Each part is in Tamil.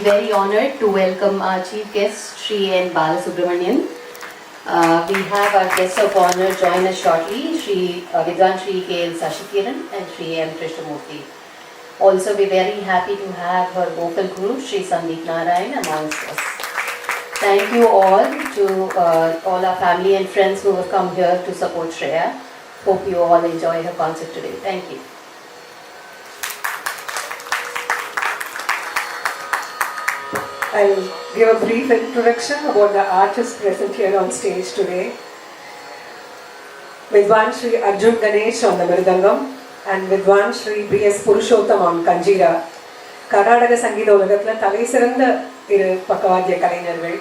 very honored to welcome our chief guest, Shreya and Balasubramanian. We have our guests of honor join us shortly, Vidwan Shri K.L. Sashikiran and Shri M. Krishnamurthy. Also, we're very happy to have her vocal guru, Shri Sandeep Narayan, amongst us. Thank you all to all our family and friends who have come here to support Shreya. Hope you all enjoy her concert today. Thank you. I'll give a brief introduction about the artists present here on stage today. Vidwan Shri Arjun Ganesh on the Mridangam and Vidwan Shri B.S. Purushottam on Kanjira. Karnataka சங்கீத உலகத்தில் தலை சிறந்த இரு பக்கவாத்திய கலைஞர்கள்.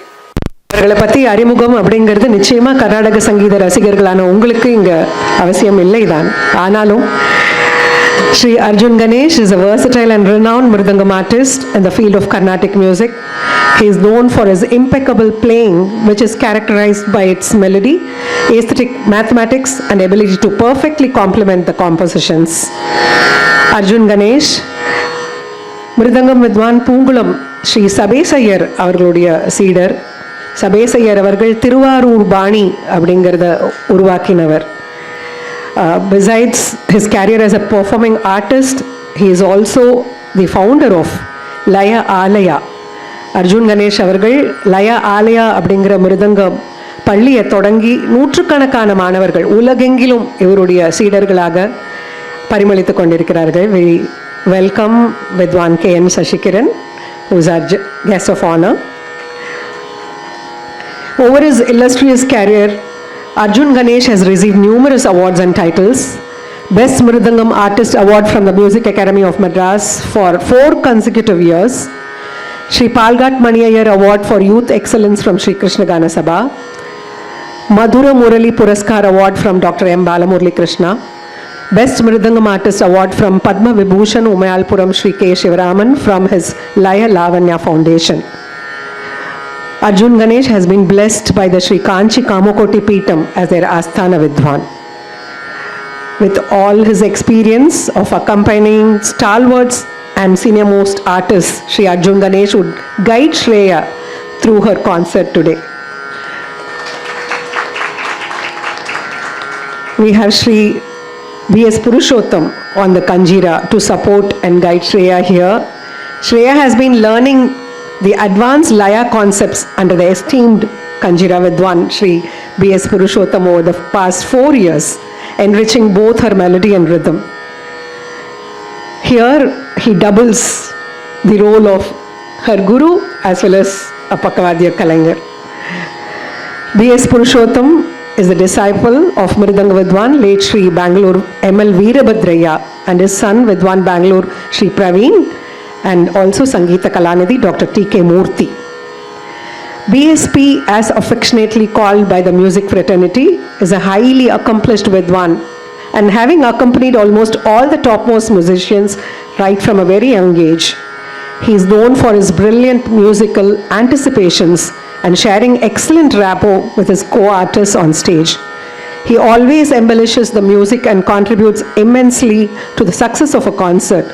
அவர்களை பற்றி அறிமுகம் அப்படிங்கிறது நிச்சயமாக கர்நாடக சங்கீத ரசிகர்களான உங்களுக்கு இங்கே அவசியம் இல்லை தான். ஆனாலும் Shri Arjun Ganesh is a versatile and renowned Mridangam artist in the field of Carnatic music. He is known for his impeccable playing, which is characterized by its melody, aesthetic mathematics, and ability to perfectly complement the compositions. Arjun Ganesh, Mridangam Vidwan Pungulam, Shri Sabesayar அவர்களுடைய சீடர். சபேசையர் அவர்கள் திருவாரூர் பாணி அப்படிங்கிறத உருவாக்கினவர். Besides his career as a performing artist, he is also the founder of Laya Alaya. Arjun Ganesh அவர்கள் லயா ஆலயா அப்படிங்கிற மிருதங்க பள்ளியை தொடங்கி நூற்றுக்கணக்கான மாணவர்கள் உலகெங்கிலும் இவருடைய சீடர்களாக பரிமளித்து கொண்டிருக்கிறார்கள். We welcome Vidwan K.N. Sashikiran, who is our guest of honor. Over his illustrious career, Arjun Ganesh has received numerous awards and titles. Best Mridangam Artist Award from the Music Academy of Madras for 4 consecutive years. Shri Palgat Maniyar Award for Youth Excellence from Shri Krishna Gana Sabha. Madhura Murali Puraskar Award from Dr. M. Balamurali Krishna. Best Mridangam Artist Award from Padma Vibhushan Umayalpuram Shri K. Shivaraman from his Laya Lavanya Foundation. Arjun Ganesh has been blessed by the Shri Kanchi Kamokoti Peetam as their Asthana Vidwan. With all his experience of accompanying stalwarts and senior-most artists, Shri Arjun Ganesh would guide Shreya through her concert today. We have Shri B.S. Purushottam on the Kanjira to support and guide Shreya here. Shreya has been learning the advanced Laya concepts under the esteemed Kanjira Vidwan Shri B.S. Purushottam over the past 4 years, enriching both her melody and rhythm. Here he doubles the role of her guru as well as a Pakavadya Kalainar. B.S. Purushottam is the disciple of Mridanga Vidwan late Shri Bangalore M.L. Veerabhadraya and his son Vidwan Bangalore Shri Praveen, and also Sangeeta Kalanidhi Dr. T.K. Murthy. BSP, as affectionately called by the music fraternity, is a highly accomplished Vidwan, and having accompanied almost all the topmost musicians right from a very young age, he is known for his brilliant musical anticipations and sharing excellent rapport with his co-artists on stage. He always embellishes the music and contributes immensely to the success of a concert,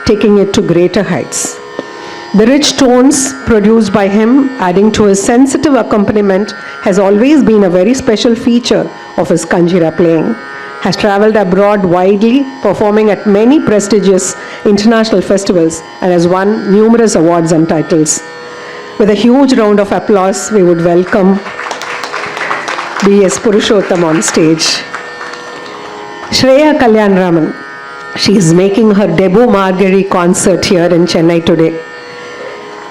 taking it to greater heights. The rich tones produced by him, adding to his sensitive accompaniment, has always been a very special feature of his Kanjira playing. Has traveled abroad widely, performing at many prestigious international festivals, and has won numerous awards and titles. With a huge round of applause, we would welcome B.S. Purushottam on stage. Shreya Kalyanaraman. She is making her debut Margazhi concert here in Chennai today.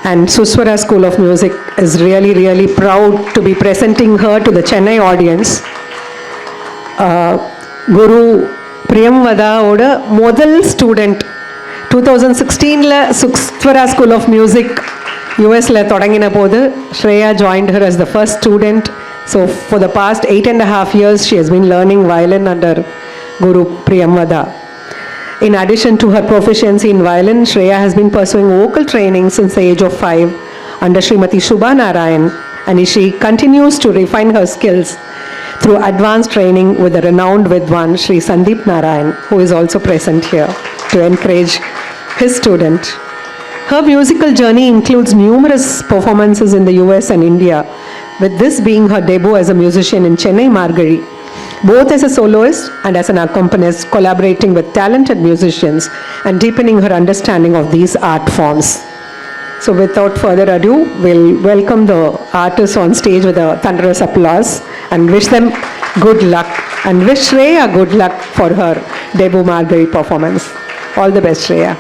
And Suswara School of Music is really proud to be presenting her to the Chennai audience. Guru Priyamvadaa oda model student 2016 Suswara School of Music US la தொடங்கின போது Shreya joined her as the first student. So for the past 8.5 years she has been learning violin under Guru Priyamvadaa. In addition to her proficiency in violin, Shreya has been pursuing vocal training since the age of 5 under Srimati Shubha Narayan, and she continues to refine her skills through advanced training with the renowned Vidwan Shri Sandeep Narayan, who is also present here to encourage his student. Her musical journey includes numerous performances in the US and India, with this being her debut as a musician in Chennai, Margazhi, both as a soloist and as an accompanist, collaborating with talented musicians and deepening her understanding of these art forms. So without further ado, we'll welcome the artists on stage with a thunderous applause and wish them good luck, and wish Shreya good luck for her debut Margazhi performance. All the best, Shreya.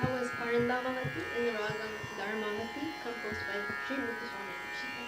That was Parindavavati in the Ragam Dharmavati, composed by Sri Muthuswami Krishna.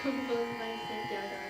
composed by Smt.Priyamvadaa.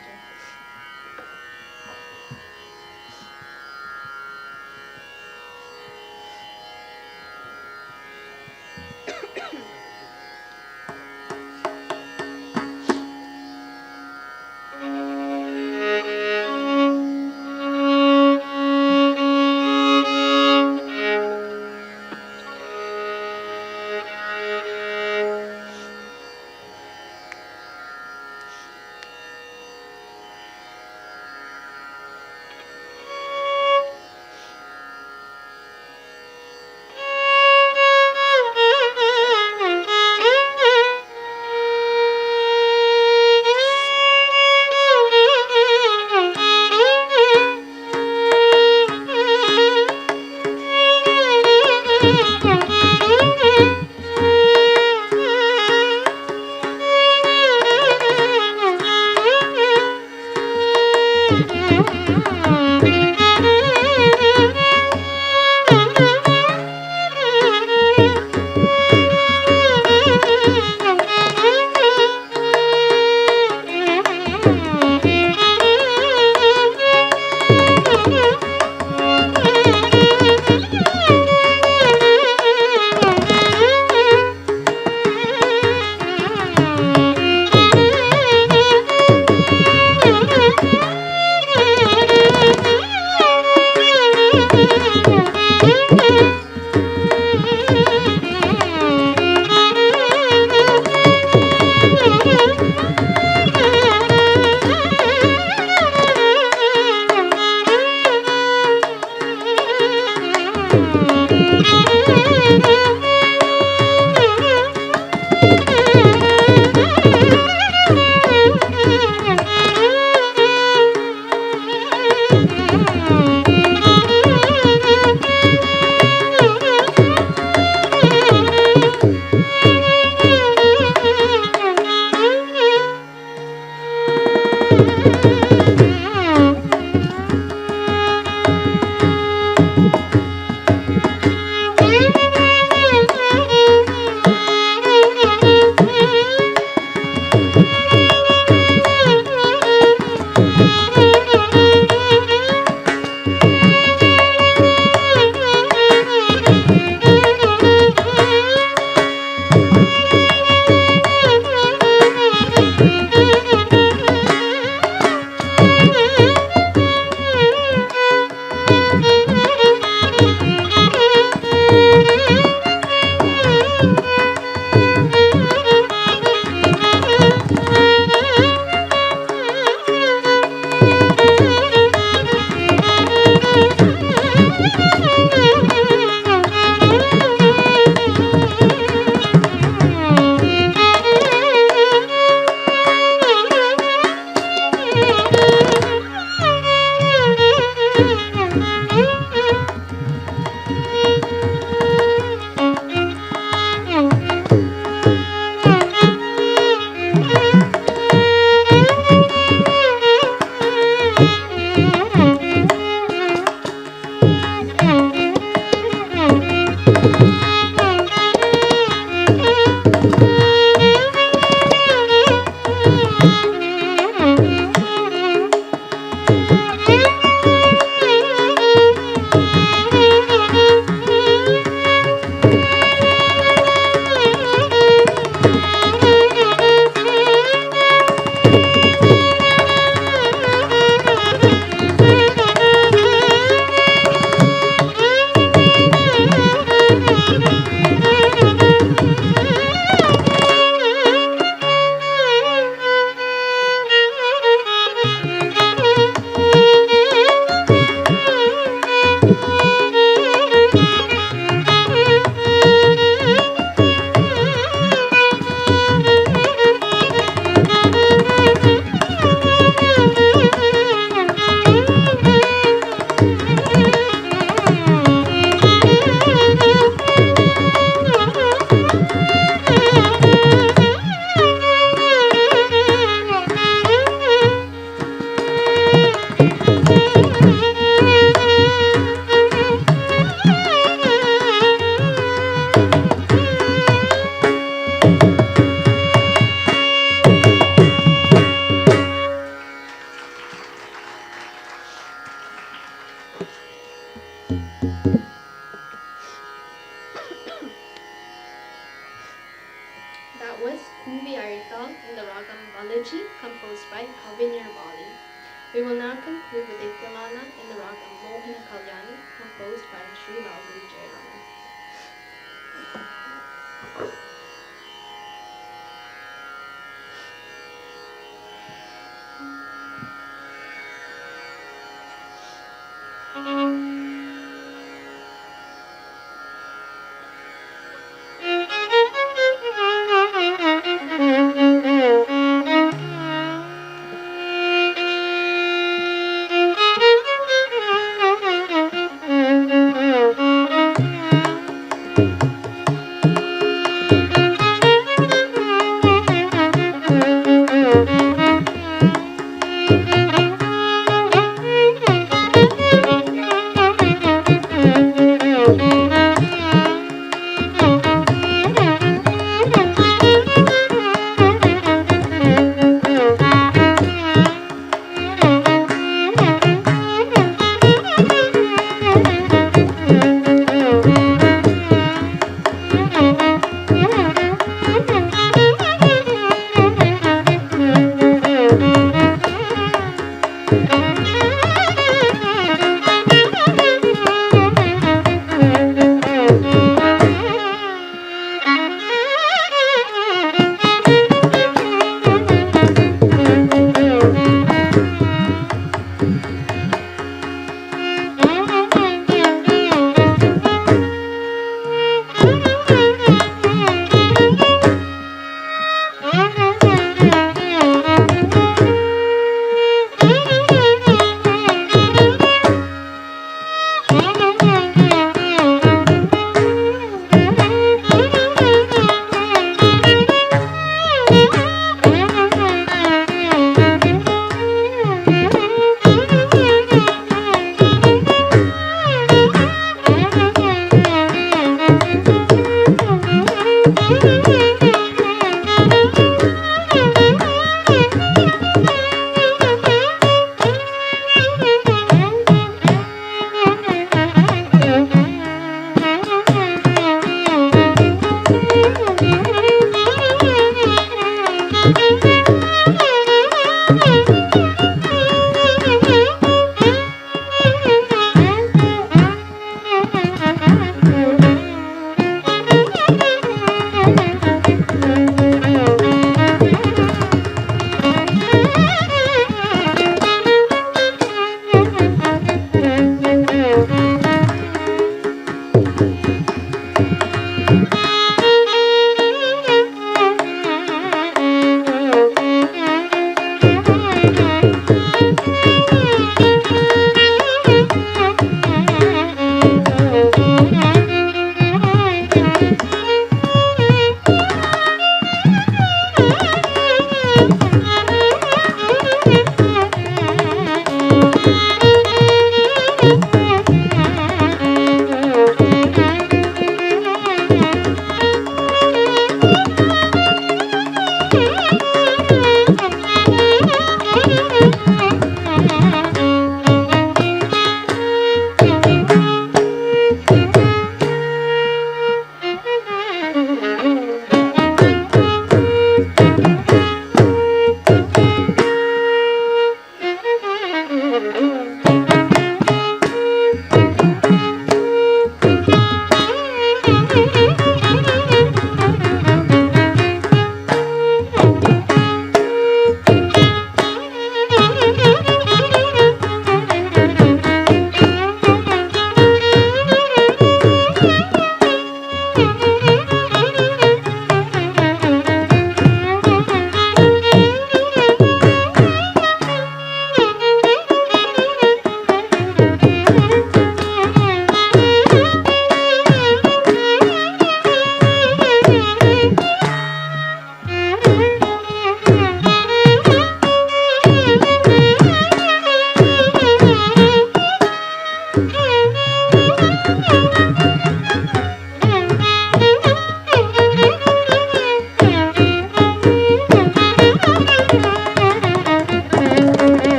That was Kuvi Arital in the Ragam Balaji, composed by Kalyanaraman. We will now conclude with a Tilana in the Ragam Mohana Kalyani, composed by Sri Lalguru Jayaraman.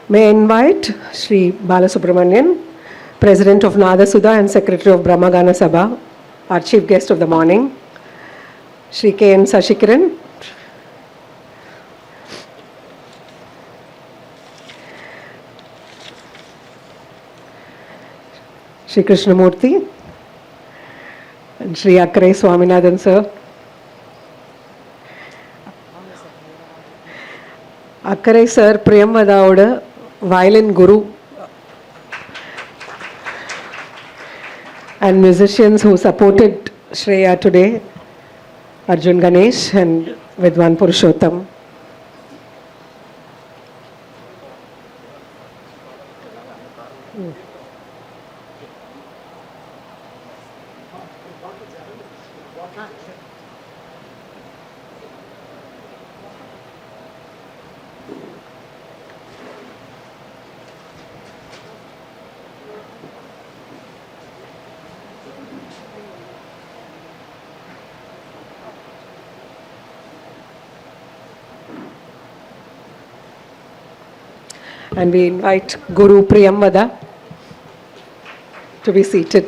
May I invite Shri Balasubramanian, President of Nadasudha and Secretary of Brahmagana Sabha, our chief guest of the morning, Shri K.N. Sashikiran, Shri Krishnamurti, and Shri Akkare Swaminathan sir. Akkare sir Priyamvadaa violin guru and musicians who supported Shreya today, Arjun, Ganesh and Vidwan Purushottam. And we invite Guru Priyamvadaa to be seated.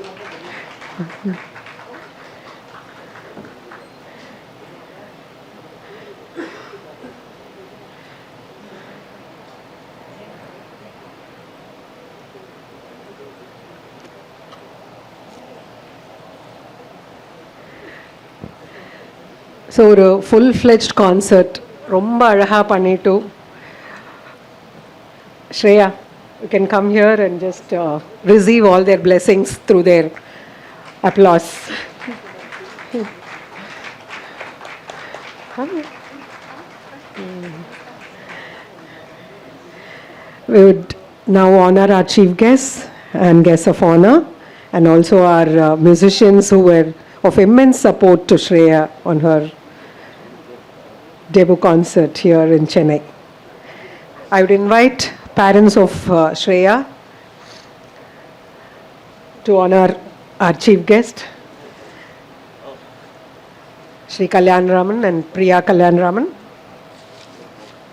So ஒரு full-fledged concert ரொம்ப அழகா பண்ணிட்டு Shreya, you can come here and just receive all their blessings through their applause. We would now honor our chief guests and guests of honor, and also our musicians who were of immense support to Shreya on her debut concert here in Chennai. I would invite parents of Shreya to honor our chief guest, Shri Kalyanaraman and Priya Kalyanaraman,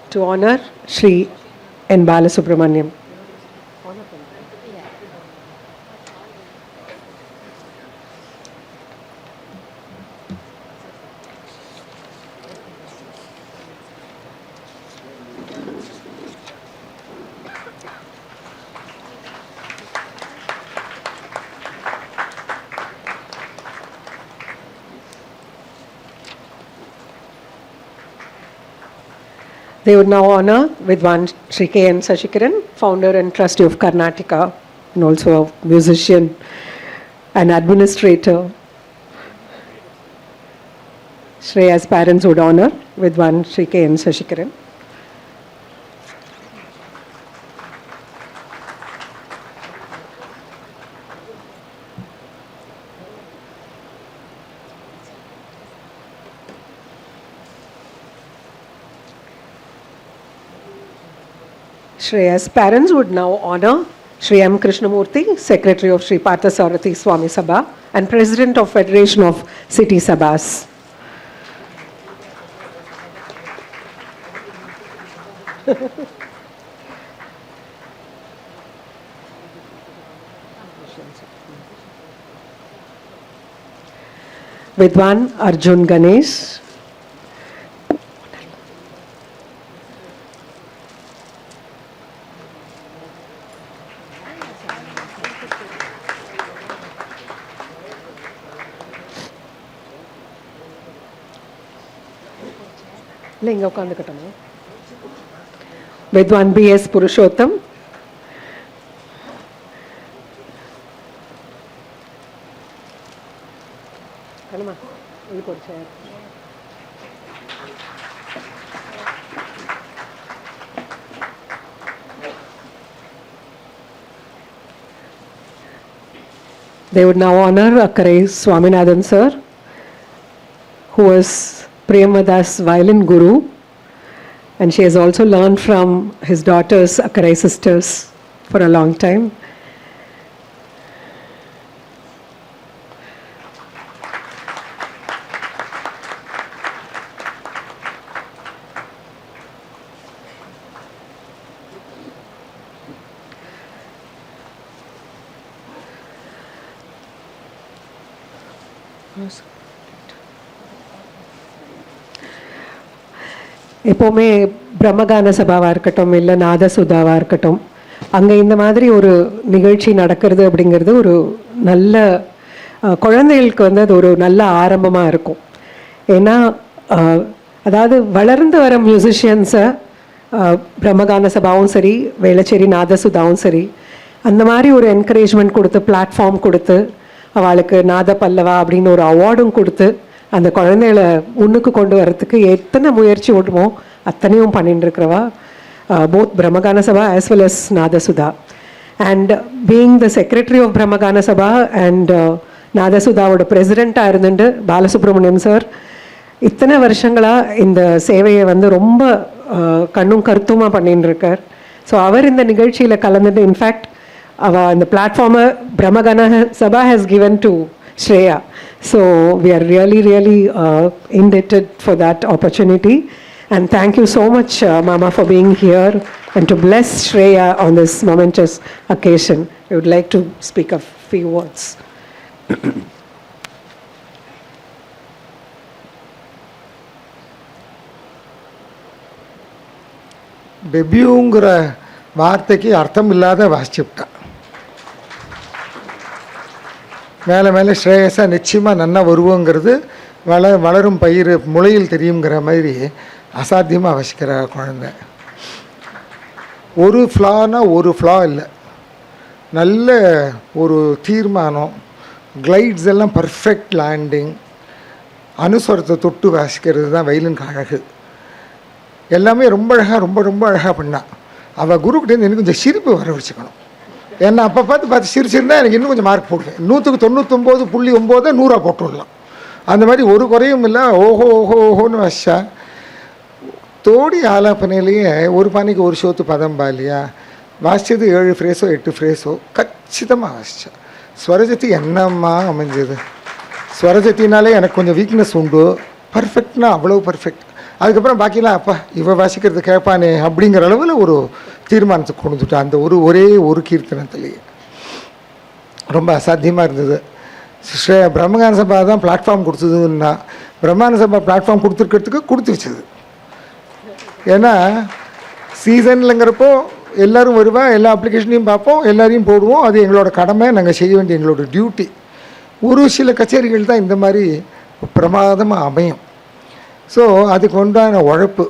to honor Shri N. Balasubramaniam. They would now honor Vidwan Shri K.N. Sashikiran, founder and trustee of Karnataka, and also a musician and administrator. Shreya's parents would honor Vidwan Shri K.N. Sashikiran. Shreya's parents would now honor Shri M. Krishnamurti, Secretary of Shri Parthasarathi Swami Sabha and President of Federation of City Sabhas. Vidwan Arjun Ganesh. இங்கே உட்காந்துக்கிட்டோம். Vidwan B.S. Purushottam. They would now honor Akkarai Swaminathan sir, who was Priyamvada's violin guru, and she has also learned from his daughters, Akkarai sisters, for a long time. எப்போவுமே பிரம்மகான சபாவாக இருக்கட்டும் இல்லை நாதசுதாவாக இருக்கட்டும், அங்கே இந்த மாதிரி ஒரு நிகழ்ச்சி நடக்கிறது அப்படிங்கிறது ஒரு நல்ல குழந்தைகளுக்கு வந்து அது ஒரு நல்ல ஆரம்பமாக இருக்கும். ஏன்னா அதாவது வளர்ந்து வர மியூசிஷியன்ஸை பிரம்மகான சபாவும் சரி, வேளச்சேரி நாதசுதாவும் சரி, அந்த மாதிரி ஒரு என்கரேஜ்மெண்ட் கொடுத்து, பிளாட்ஃபார்ம் கொடுத்து, அவளுக்கு நாத பல்லவா அப்படின்னு ஒரு அவார்டும் கொடுத்து அந்த குழந்தைகளை முன்னுக்கு கொண்டு வரத்துக்கு எத்தனை முயற்சி ஓடுமோ அத்தனையும் பண்ணிட்டு இருக்கிறவா both Brahmagana Sabha as well as Nadasudha. And being the secretary of Brahmagana Sabha and நாதசுதாவோட பிரசிடெண்ட்டாக இருந்துட்டு பாலசுப்ரமணியம் சார் இத்தனை வருஷங்களாக இந்த சேவையை வந்து ரொம்ப கண்ணும் கருத்துமாக பண்ணிட்டு இருக்கார். ஸோ அவர் இந்த நிகழ்ச்சியில் கலந்துட்டு, in fact the platform Brahmagana Sabha has given to Shreya. So we are really indebted for that opportunity. And thank you so much, Mama, for being here and to bless Shreya on this momentous occasion. I would like to speak a few words. டெபியூங்கிற வார்த்தைக்கு அர்த்தம் இல்லாத வாசிச்சுவிட்டா. மேலே மேலே ஸ்ரேயஸாக நிச்சயமாக நன்னா வருவோங்கிறது வளரும் பயிர் முளையில் தெரியுங்கிற மாதிரி அசாத்தியமாக வசிக்கிற குழந்தை. ஒரு ஃப்ளானா ஒரு ஃப்ளா இல்லை, நல்ல ஒரு தீர்மானம், கிளைட்ஸ் எல்லாம் பர்ஃபெக்ட் லேண்டிங், அனுஸ்வரத்தை தொட்டு வாசிக்கிறது தான் வயலினுக்கு அழகு. எல்லாமே ரொம்ப அழகாக ரொம்ப அழகாக பண்ணான். அவள் குருக்கிட்டேருந்து எனக்கு கொஞ்சம் சிரிப்பு வர வச்சுக்கணும். ஏன்னா அப்போ பார்த்து சிரிச்சிருந்தா எனக்கு இன்னும் கொஞ்சம் மார்க் போடுவேன். 100க்கு 99.9 100 போட்டுடலாம். அந்த மாதிரி ஒரு குறையும் இல்லை. ஓஹோன்னு வச்சா தோடி ஆலாப்பனையிலேயே ஒரு பானைக்கு ஒரு ஷோத்து பதம் பாலியா வாசித்தது 7 ஃப்ரேஸோ 8 ஃப்ரேஸோ கச்சிதமாக வாசித்தா. ஸ்வரஜதி என்னம்மா அமைஞ்சது. ஸ்வரஜத்தினாலே எனக்கு கொஞ்சம் வீக்னஸ் உண்டு. பர்ஃபெக்ட்னா அவ்வளோ பர்ஃபெக்ட். அதுக்கப்புறம் பாக்கிலாம் அப்பா இவ வாசிக்கிறது கேட்பானே அப்படிங்கிற அளவில் ஒரு தீர்மானத்துக்கு கொண்டுட்டான். அந்த ஒரே ஒரு கீர்த்தனத்திலேயே ரொம்ப அசாத்தியமாக இருந்தது. ஸ்ரேயா பிரம்மகான சபா தான் பிளாட்ஃபார்ம் கொடுத்ததுன்னா, பிரம்மகான சபா பிளாட்ஃபார்ம் கொடுத்துருக்கிறதுக்கு கொடுத்து வச்சது. ஏன்னா சீசன்லங்கிறப்போ எல்லோரும் வருவா, எல்லா அப்ளிகேஷனையும் பார்ப்போம், எல்லாரையும் போடுவோம். அது எங்களோட கடமை, நாங்கள் செய்ய வேண்டிய எங்களோட டியூட்டி. ஒரு சில கச்சேரிகள் தான் இந்த மாதிரி பிரமாதமாக அமையும். ஸோ அதுக்கு உண்டான உழைப்பு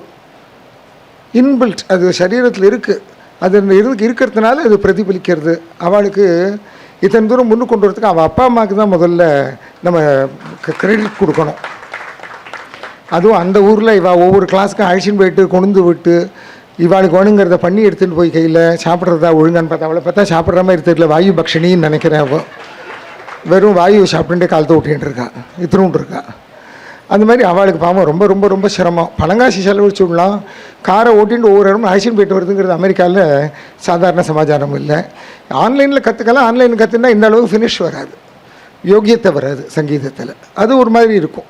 இன்பில்ட், அது சரீரத்தில் இருக்குது. அது இருக்கிறதுனால அது பிரதிபலிக்கிறது. அவளுக்கு இத்தனை தூரம் முன்னு கொண்டு வரதுக்கு அவள் அப்பா அம்மாவுக்கு தான் முதல்ல நம்ம கிரெடிட் கொடுக்கணும். அதுவும் அந்த ஊரில் இவள் ஒவ்வொரு கிளாஸுக்கும் அழைச்சின்னு போயிட்டு கொண்டு விட்டு இவாளுக்கு வேணுங்கிறத பண்ணி எடுத்துகிட்டு போய் கையில் சாப்பிட்றதா ஒழுங்கான்னு பார்த்தா அவளை பார்த்தா சாப்பிட்ற மாதிரி தெரியல. வாயு பக்ஷணின்னு நினைக்கிறேன். அவள் வெறும் வாயு சாப்பிட்டுட்டே காலத்தை ஓட்டிகிட்டு இருக்கா, இத்தினூண்டு இருக்கா. அந்த மாதிரி அவளுக்கு பாவம் ரொம்ப சிரமம். பழங்காசி செலவழிச்சு விடலாம். காரை ஓட்டின்னு ஒவ்வொரு இடமும் அழைச்சின்னு போயிட்டு வருதுங்கிறது அமெரிக்காவில் சாதாரண சமாச்சாரம் இல்லை. ஆன்லைனில் கற்றுக்கலாம். ஆன்லைனில் கற்றுனா இந்த அளவுக்கு ஃபினிஷ் வராது, யோகியத்தை வராது சங்கீதத்தில். அது ஒரு மாதிரி இருக்கும்.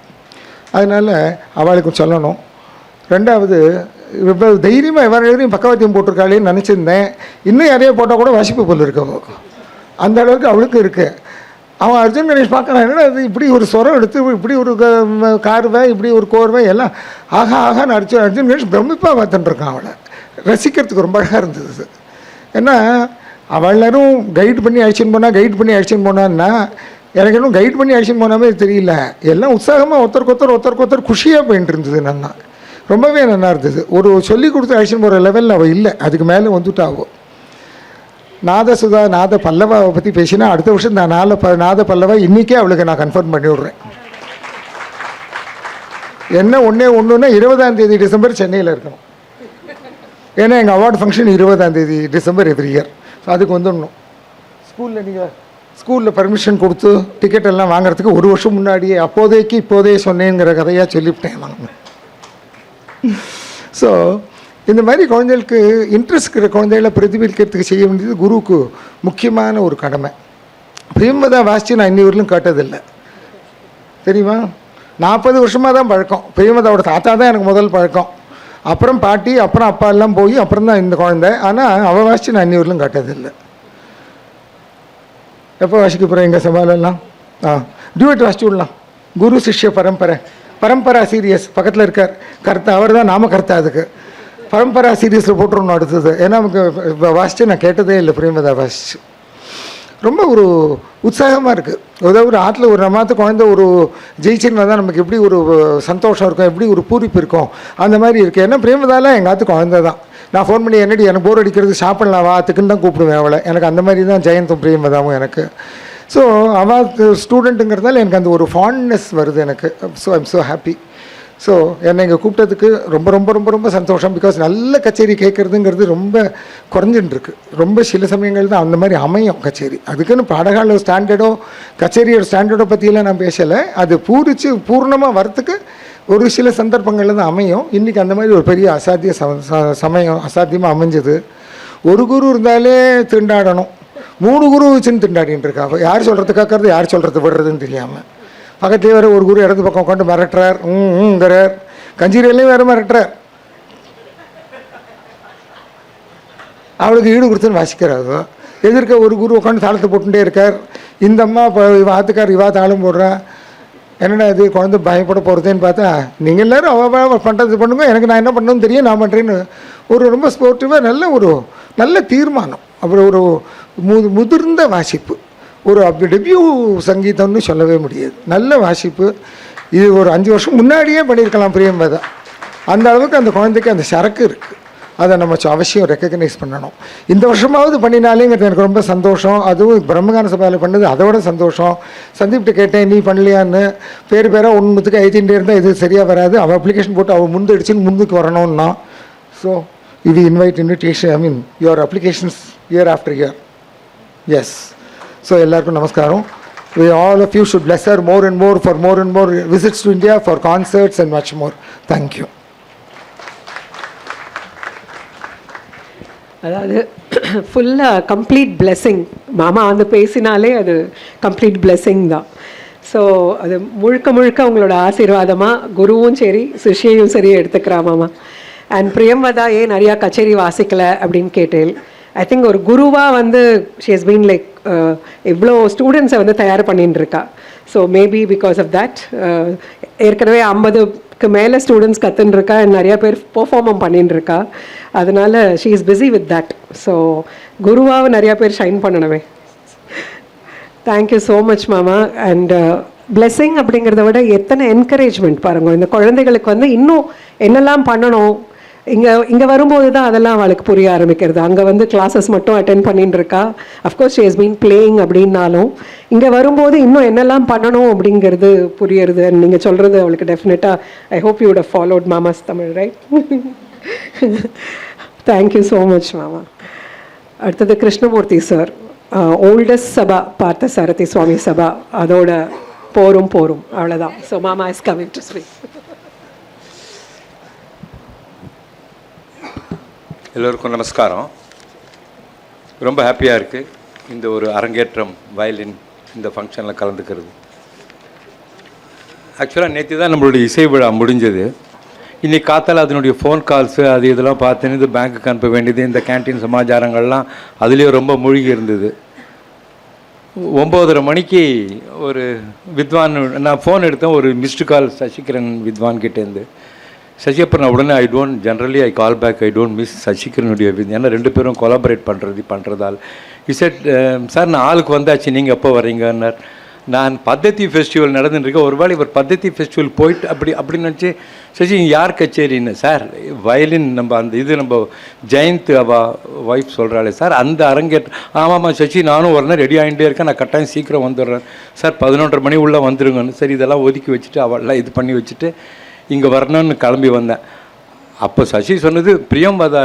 அதனால் அவளுக்கு சொல்லணும். ரெண்டாவது, இப்போ தைரியமாக எவரையும் பக்கவாத்தியம் போட்டிருக்காளேன்னு நினச்சிருந்தேன். இன்னும் யாரையோ போட்டால் கூட வாசிப்பு போல் இருக்கவோ, அந்த அளவுக்கு அவளுக்கு இருக்குது. அவன் அர்ஜுன் கணேஷ் பார்க்குறான், என்னடா அது இப்படி ஒரு சொரம் எடுத்து இப்படி ஒரு கார்வை இப்படி ஒரு கோர்வை எல்லாம் ஆகான்னு அர்ஜுன் கணேஷ் பிரமிப்பாக பார்த்துட்டுருக்கான். அவளை ரசிக்கிறதுக்கு ரொம்ப அழகாக இருந்தது. ஏன்னா அவளரும் கைட் பண்ணி அழைச்சின்னு போனான்னா எனக்கு இன்னும் கைட் பண்ணி அழைச்சின்னு போனாமே தெரியல. எல்லாம் உற்சாகமாக ஒருத்தருக்கு குஷியாக போயிட்டு இருந்தது. நல்லா ரொம்பவே நல்லா இருந்தது. ஒரு சொல்லி கொடுத்து அழைச்சின்னு போகிற லெவலில் அவள் இல்லை, அதுக்கு மேலே வந்துட்டாவோ. நாதசுதா நாத பல்லவாவை பற்றி பேசினா அடுத்த வருஷம் நான் நாத பல்லவா இன்றைக்கே அவளுக்கு நான் கன்ஃபார்ம் பண்ணி விட்றேன். என்ன ஒன்றுன்னா 20ஆம் தேதி டிசம்பர் சென்னையில் இருக்கணும். ஏன்னா எங்கள் அவார்டு ஃபங்க்ஷன் 20ஆம் தேதி டிசம்பர் எவ்ரி இயர். ஸோ அதுக்கு வந்துடணும். ஸ்கூலில் நீங்கள் ஸ்கூலில் பர்மிஷன் கொடுத்து டிக்கெட் எல்லாம் வாங்குறதுக்கு ஒரு வருஷம் முன்னாடியே இப்போதே சொன்னேங்கிற கதையாக சொல்லிவிட்டேன் நான். ஸோ இந்த மாதிரி குழந்தைகளுக்கு இன்ட்ரெஸ்ட் இருக்கிற குழந்தைகளை பிரதிபலிக்கிறதுக்கு செய்ய வேண்டியது குருவுக்கு முக்கியமான ஒரு கடமை. பிரியம்பதா வாசித்து நான் இன்னி வரலும் கேட்டதில்லை, தெரியுமா? 40 வருஷமாக தான் பழக்கம். பிரியம்பதாவோட தாத்தா தான் எனக்கு முதல் பழக்கம், அப்புறம் பாட்டி, அப்புறம் அப்பா எல்லாம் போய் அப்புறம் தான் இந்த குழந்தை. ஆனால் அவள் வாசித்து நான் இன்னி வரலும் கேட்டதில்லை. எப்போ வாசிக்க போகிறேன் எங்கள் சவாலெல்லாம்? டியூட் வாசிச்சு விடலாம். குரு சிஷ்ய பரம்பரா சீரியஸ் பக்கத்தில் இருக்கார் கர்த்தா, அவர் தான் நாம கர்த்தா. அதுக்கு பரம்பரா சீரியஸில் போட்டுருணும் அடுத்தது. ஏன்னா நமக்கு வாசித்து நான் கேட்டதே இல்லை பிரியம்பதா வாசிச்சு. ரொம்ப ஒரு உற்சாகமாக இருக்குது. ஏதாவது ஒரு ஆற்றுல ஒரு நம்மாத்து குழந்தை ஒரு ஜெயிச்சுன்னா தான் நமக்கு எப்படி ஒரு சந்தோஷம் இருக்கும், எப்படி ஒரு பூரிப்பு இருக்கும், அந்த மாதிரி இருக்குது. ஏன்னா பிரியம்பதாலாம் எங்கள் ஆற்று குழந்தை தான். நான் ஃபோன் பண்ணி என்னடி எனக்கு போர் அடிக்கிறது சாப்பிட்லாம் வாத்துக்குன்னு தான் கூப்பிடுவேன் அவளை. எனக்கு அந்த மாதிரி தான் ஜெயந்தும் பிரியம்பதாவும் எனக்கு. ஸோ அவள் ஸ்டூடெண்ட்டுங்கிறதால எனக்கு அந்த ஒரு ஃபாண்ட்னஸ் வருது எனக்கு. So I'm so happy. So என்னை இங்கே கூப்பிட்டதுக்கு ரொம்ப ரொம்ப ரொம்ப ரொம்ப சந்தோஷம். பிகாஸ் நல்ல கச்சேரி கேட்குறதுங்கிறது ரொம்ப குறைஞ்சின்னு ரொம்ப சில சமயங்கள் தான் அந்த மாதிரி அமையும் கச்சேரி. அதுக்குன்னு பாடகால ஸ்டாண்டர்டோ கச்சேரியோட ஸ்டாண்டர்டோ பற்றியெல்லாம் நான் பேசலை. அது பூர்ணமாக வரத்துக்கு ஒரு சில சந்தர்ப்பங்களில் தான் அமையும். இன்றைக்கி அந்த மாதிரி ஒரு பெரிய சமயம் அசாத்தியமாக அமைஞ்சது. ஒரு குரு இருந்தாலே திண்டாடணும், 3 குரு வச்சுன்னு திண்டாடின்னு இருக்கா. யார் சொல்கிறது கேட்கறது, யார் சொல்கிறது விடுறதுன்னு தெரியாமல். பக்கத்துலேயே வேறு ஒரு குரு இடது பக்கம் உட்காந்து மிரட்டுறார், ங்கிறார். கஞ்சீரையிலையும் வேறு மிரட்டுறார். அவளுக்கு ஈடு கொடுத்துன்னு வாசிக்கிறாரு. எதிர்க்க ஒரு குரு உட்காந்து தாளத்தை போட்டுட்டே இருக்கார். இந்த அம்மா இப்போ இவ ஆத்துக்கார் இவா தாளம் போடுறா. என்னடா இது குழந்தை பயப்பட போகிறதேன்னு பார்த்தா, நீங்கள் எல்லோரும் அவள் பண்ணுறது பண்ணுங்க, எனக்கு நான் என்ன பண்ணணும்னு தெரியும், நான் பண்ணுறேன்னு ரொம்ப ஸ்போர்ட்டிவாக நல்ல தீர்மானம். அப்புறம் ஒரு முதிர்ந்த வாசிப்பு. ஒரு டெபியூ சங்கீதம்னு சொல்லவே முடியாது. நல்ல வாசிப்பு. இது ஒரு 5 வருஷம் முன்னாடியே பண்ணியிருக்கலாம் பிரியம்பதா. அந்த அளவுக்கு அந்த குழந்தைக்கு அந்த சரக்கு இருக்குது. அதை நம்ம அவசியம் ரெக்கக்னைஸ் பண்ணணும். இந்த வருஷமாவது பண்ணினாலேங்கிறது எனக்கு ரொம்ப சந்தோஷம். அதுவும் பிரம்மகான சபையில் பண்ணது அதோட சந்தோஷம். சந்தீப்கிட்ட கேட்டேன், நீ பண்ணலையான்னு. பேராக ஒன்றுத்துக்கு ஐத்தின்ண்டே இருந்தால் இது சரியாக வராது. அவள் அப்ளிகேஷன் போட்டு அவள் முந்தடிச்சுன்னு முன்னுக்கு வரணும்னா. ஸோ இது invite invitation, your applications year after year. Yes. So எல்லாருக்கும் நமஸ்காரம். All of you should bless her more and more visits to India, for concerts and much more. Thank you. அதாவது ஃபுல்லாக கம்ப்ளீட் பிளெஸ்ஸிங். மாமா வந்து பேசினாலே அது கம்ப்ளீட் பிளெஸ்ஸிங் தான். ஸோ அது முழுக்க உங்களோட ஆசீர்வாதமாக குருவும் சரி சிஷ்யையும் சரி எடுத்துக்கிறா மாமா. அண்ட் பிரியம்பதா ஏன் நிறையா கச்சேரி வாசிக்கலை அப்படின்னு கேட்டேன். ஐ திங்க் ஒரு குருவாக வந்து ஷி ஹஸ் பீன் லைக் இவ்வளோ ஸ்டூடெண்ட்ஸை வந்து தயார் பண்ணிட்டு இருக்கா. So maybe because of that ஏற்கனவே 50க்கு மேலே ஸ்டூடெண்ட்ஸ் கற்றுன்னு இருக்கா, நிறையா பேர் பெர்ஃபார்மும் பண்ணிட்டு இருக்கா. அதனால she is busy with that. So குருவாக நிறையா பேர் ஷைன் பண்ணணுமே. தேங்க்யூ ஸோ மச் மாமா. அண்ட் பிளெஸ்ஸிங் அப்படிங்கிறத விட எத்தனை என்கரேஜ்மெண்ட் பாருங்கள். இந்த குழந்தைகளுக்கு வந்து இன்னும் என்னெல்லாம் பண்ணணும், இங்கே வரும்போது தான் அதெல்லாம் அவளுக்கு புரிய ஆரம்பிக்கிறது. அங்கே வந்து கிளாஸஸ் மட்டும் அட்டென்ட் பண்ணிட்டு இருக்கா. Of course she has been playing அப்படின்னாலும் இங்கே வரும்போது இன்னும் என்னெல்லாம் பண்ணணும் அப்படிங்கிறது புரியுறது. அண்ட் நீங்கள் சொல்கிறது அவளுக்கு டெஃபினட்டாக I hope you would have followed மாமாஸ் Tamil, right? Thank you so much மாமா. அடுத்தது கிருஷ்ணமூர்த்தி சார், ஓல்டஸ்ட் சபா பார்த்த சாரதி சுவாமி சபா, அதோட போரும் அவ்வளோதான். ஸோ மாமா இஸ் கமிங் டு ஸ்பீக். எல்லோருக்கும் நமஸ்காரம். ரொம்ப ஹாப்பியாக இருக்குது இந்த ஒரு அரங்கேற்றம் வயலின் இந்த ஃபங்க்ஷனில் கலந்துக்கிறது. ஆக்சுவலாக நேற்று தான் நம்மளுடைய இசை விழா முடிஞ்சது. இன்றைக்கி காத்தால் அதனுடைய ஃபோன் கால்ஸு அது இதெல்லாம் பார்த்துன்னு இது பேங்க்குக்கு அனுப்ப வேண்டியது, இந்த கேன்டீன் சமாச்சாரங்கள்லாம் அதுலேயே ரொம்ப மூழ்கி இருந்தது. 9:30 மணிக்கு ஒரு வித்வான் நான் ஃபோன் எடுத்தேன், ஒரு மிஸ்டு கால் சசிகிரண் வித்வான் கிட்டேருந்து. சசி அப்புறம் நான் உடனே I call back, I don't miss சசிகிரனுடைய ஏன்னா 2 பேரும் கொலாபரேட் பண்ணுறதால். இசட் சார் நான் ஆளுக்கு வந்தாச்சு, நீங்கள் எப்போ வரீங்கன்னார். நான் பத்தத்தி ஃபெஸ்டிவல் நடந்துட்டுருக்கேன், ஒரு வேளை இவர் பத்தத்தி ஃபெஸ்டிவல் போயிட்டு அப்படின்னு நினச்சி சசி யார் கச்சேரின்னு. சார் வயலின் நம்ம அந்த இது நம்ம ஜெயந்த் ஒய்ஃப் சொல்கிறாளே சார் அந்த அரங்கேற்றம். ஆமாம்மா சசி நானும் வரணும் ரெடி ஆகிட்டே இருக்கேன், நான் கட்டாயம் சீக்கிரம் வந்துடுறேன் சார், 11:30 மணி உள்ளே வந்துருங்கன்னு. சரி இதெல்லாம் ஒதுக்கி வச்சுட்டு அவெல்லாம் இது பண்ணி வச்சுட்டு இங்கே வரணும்னு கிளம்பி வந்தேன். அப்போ சசி சொன்னது பிரியம்வதா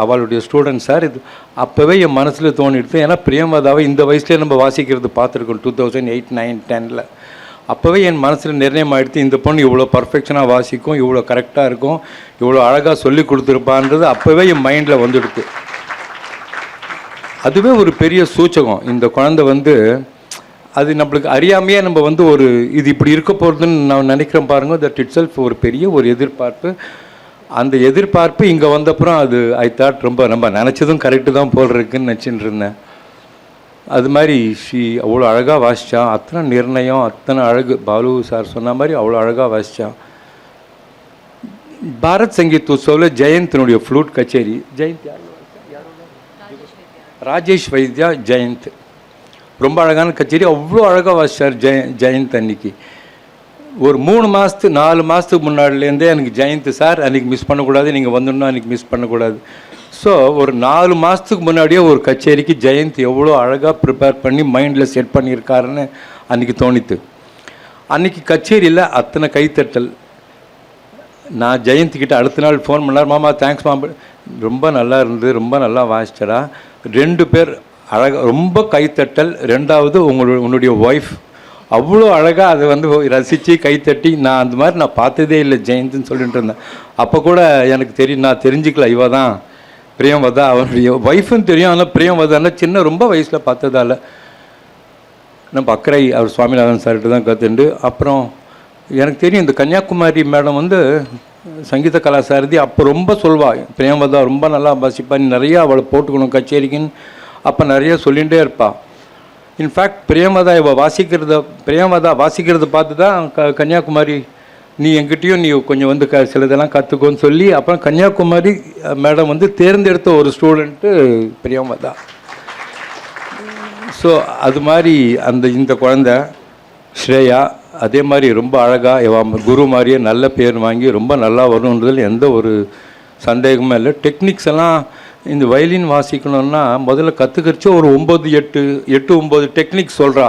அவளுடைய ஸ்டூடெண்ட் சார். இது அப்போவே என் மனசில் தோணிடுது. ஏன்னா பிரியம்வதாவை இந்த வயசுலேயே நம்ம வாசிக்கிறது பார்த்துருக்கோம் 2008, 9, 10. அப்போவே என் மனசில் நிர்ணயம் ஆகிடுது, இந்த பொண்ணு இவ்வளோ பர்ஃபெக்ஷனாக வாசிக்கும், இவ்வளோ கரெக்டாக இருக்கும், இவ்வளோ அழகாக சொல்லி கொடுத்துருப்பான்றது அப்போவே என் மைண்டில் வந்துடுது. அதுவே ஒரு பெரிய சூச்சகம். இந்த குழந்தை வந்து அது நம்மளுக்கு அறியாமையே நம்ம வந்து ஒரு இது இப்படி இருக்க போகிறதுன்னு நான் நினைக்கிறேன் பாருங்கள். தட் இட் செல்ஃப் ஒரு பெரிய ஒரு எதிர்பார்ப்பு. அந்த எதிர்பார்ப்பு இங்கே வந்தப்புறம் அது ஐ தாட் ரொம்ப நம்ம நினச்சதும் கரெக்டு தான் போல் இருக்குன்னு நினச்சிட்டு இருந்தேன். அது மாதிரி அவ்வளோ அழகாக வாசித்தான். அத்தனை நிர்ணயம், அத்தனை அழகு. பாலு சார் சொன்ன மாதிரி அவ்வளோ அழகாக வாசித்தான். பாரத் சங்கீத் உற்சவில் ஜெயந்தினுடைய ஃப்ளூட் கச்சேரி, ஜெயந்த் ராஜேஷ் வைத்யா ஜெயந்த் ரொம்ப அழகான கச்சேரி. அவ்வளோ அழகாக வாசித்தார் ஜெயந்த் அன்னைக்கு. ஒரு 3 மாதத்துக்கு 4 மாதத்துக்கு முன்னாடிலேருந்தே எனக்கு ஜெயந்த் சார் அன்றைக்கி மிஸ் பண்ணக்கூடாது, நீங்கள் வந்துடணும், அன்றைக்கி மிஸ் பண்ணக்கூடாது. ஸோ ஒரு 4 மாதத்துக்கு முன்னாடியே ஒரு கச்சேரிக்கு ஜெயந்த் எவ்வளோ அழகாக ப்ரிப்பேர் பண்ணி மைண்டில் செட் பண்ணியிருக்காருன்னு அன்றைக்கி தோணித்து. அன்றைக்கி கச்சேரியில் அத்தனை கைத்தட்டல். நான் ஜெயந்த்கிட்ட அடுத்த நாள் ஃபோன் பண்ணார், மாமா தேங்க்ஸ் மாமா, ரொம்ப நல்லா இருந்தது, ரொம்ப நல்லா வாசிச்சடா. 2 பேர் அழகாக ரொம்ப கைத்தட்டல். 2வது உன்னுடைய ஒய்ஃப் அவ்வளோ அழகாக அதை வந்து ரசித்து கைத்தட்டி, நான் அந்த மாதிரி நான் பார்த்ததே இல்லை ஜெயந்த்னு சொல்லிட்டு இருந்தேன். அப்போ கூட எனக்கு தெரியும், நான் தெரிஞ்சுக்கல இவ தான் பிரியம்வதா அவனுடைய ஒய்ஃப்னு தெரியும். ஆனால் பிரியம்வதான்னா சின்ன ரொம்ப வயசில் பார்த்ததால நம்ம அக்கறை அவர் சுவாமிநாதன் சார்கிட்ட தான் கற்றுண்டு. அப்புறம் எனக்கு தெரியும் இந்த கன்னியாகுமரி மேடம் வந்து சங்கீத கலாசாரதி. அப்போ ரொம்ப சொல்வாள், பிரியம்வதா ரொம்ப நல்லா வாசிப்பா, நீ நிறையா அவளை போட்டுக்கணும் கச்சேரிக்குன்னு அப்போ நிறைய சொல்லிகிட்டே இருப்பாள். இன்ஃபேக்ட் பிரியம்வதா வாசிக்கிறத பார்த்து தான் கன்னியாகுமரி நீ என்கிட்டயும் நீ கொஞ்சம் வந்து சிலதெல்லாம் கற்றுக்கோன்னு சொல்லி அப்புறம் கன்னியாகுமரி மேடம் வந்து தேர்ந்தெடுத்த ஒரு ஸ்டூடெண்ட்டு பிரியம்வதா. ஸோ அது மாதிரி இந்த குழந்தை ஸ்ரேயா அதே மாதிரி ரொம்ப அழகாக குரு மாதிரியே நல்ல பேர் வாங்கி ரொம்ப நல்லா வரணுன்றதில் எந்த ஒரு சந்தேகமும் இல்லை. டெக்னிக்ஸ் எல்லாம் இந்த வயலின் வாசிக்கணுன்னா முதல்ல கற்றுக்கிறச்சு ஒரு 8-9 டெக்னிக்ஸ் சொல்கிறா.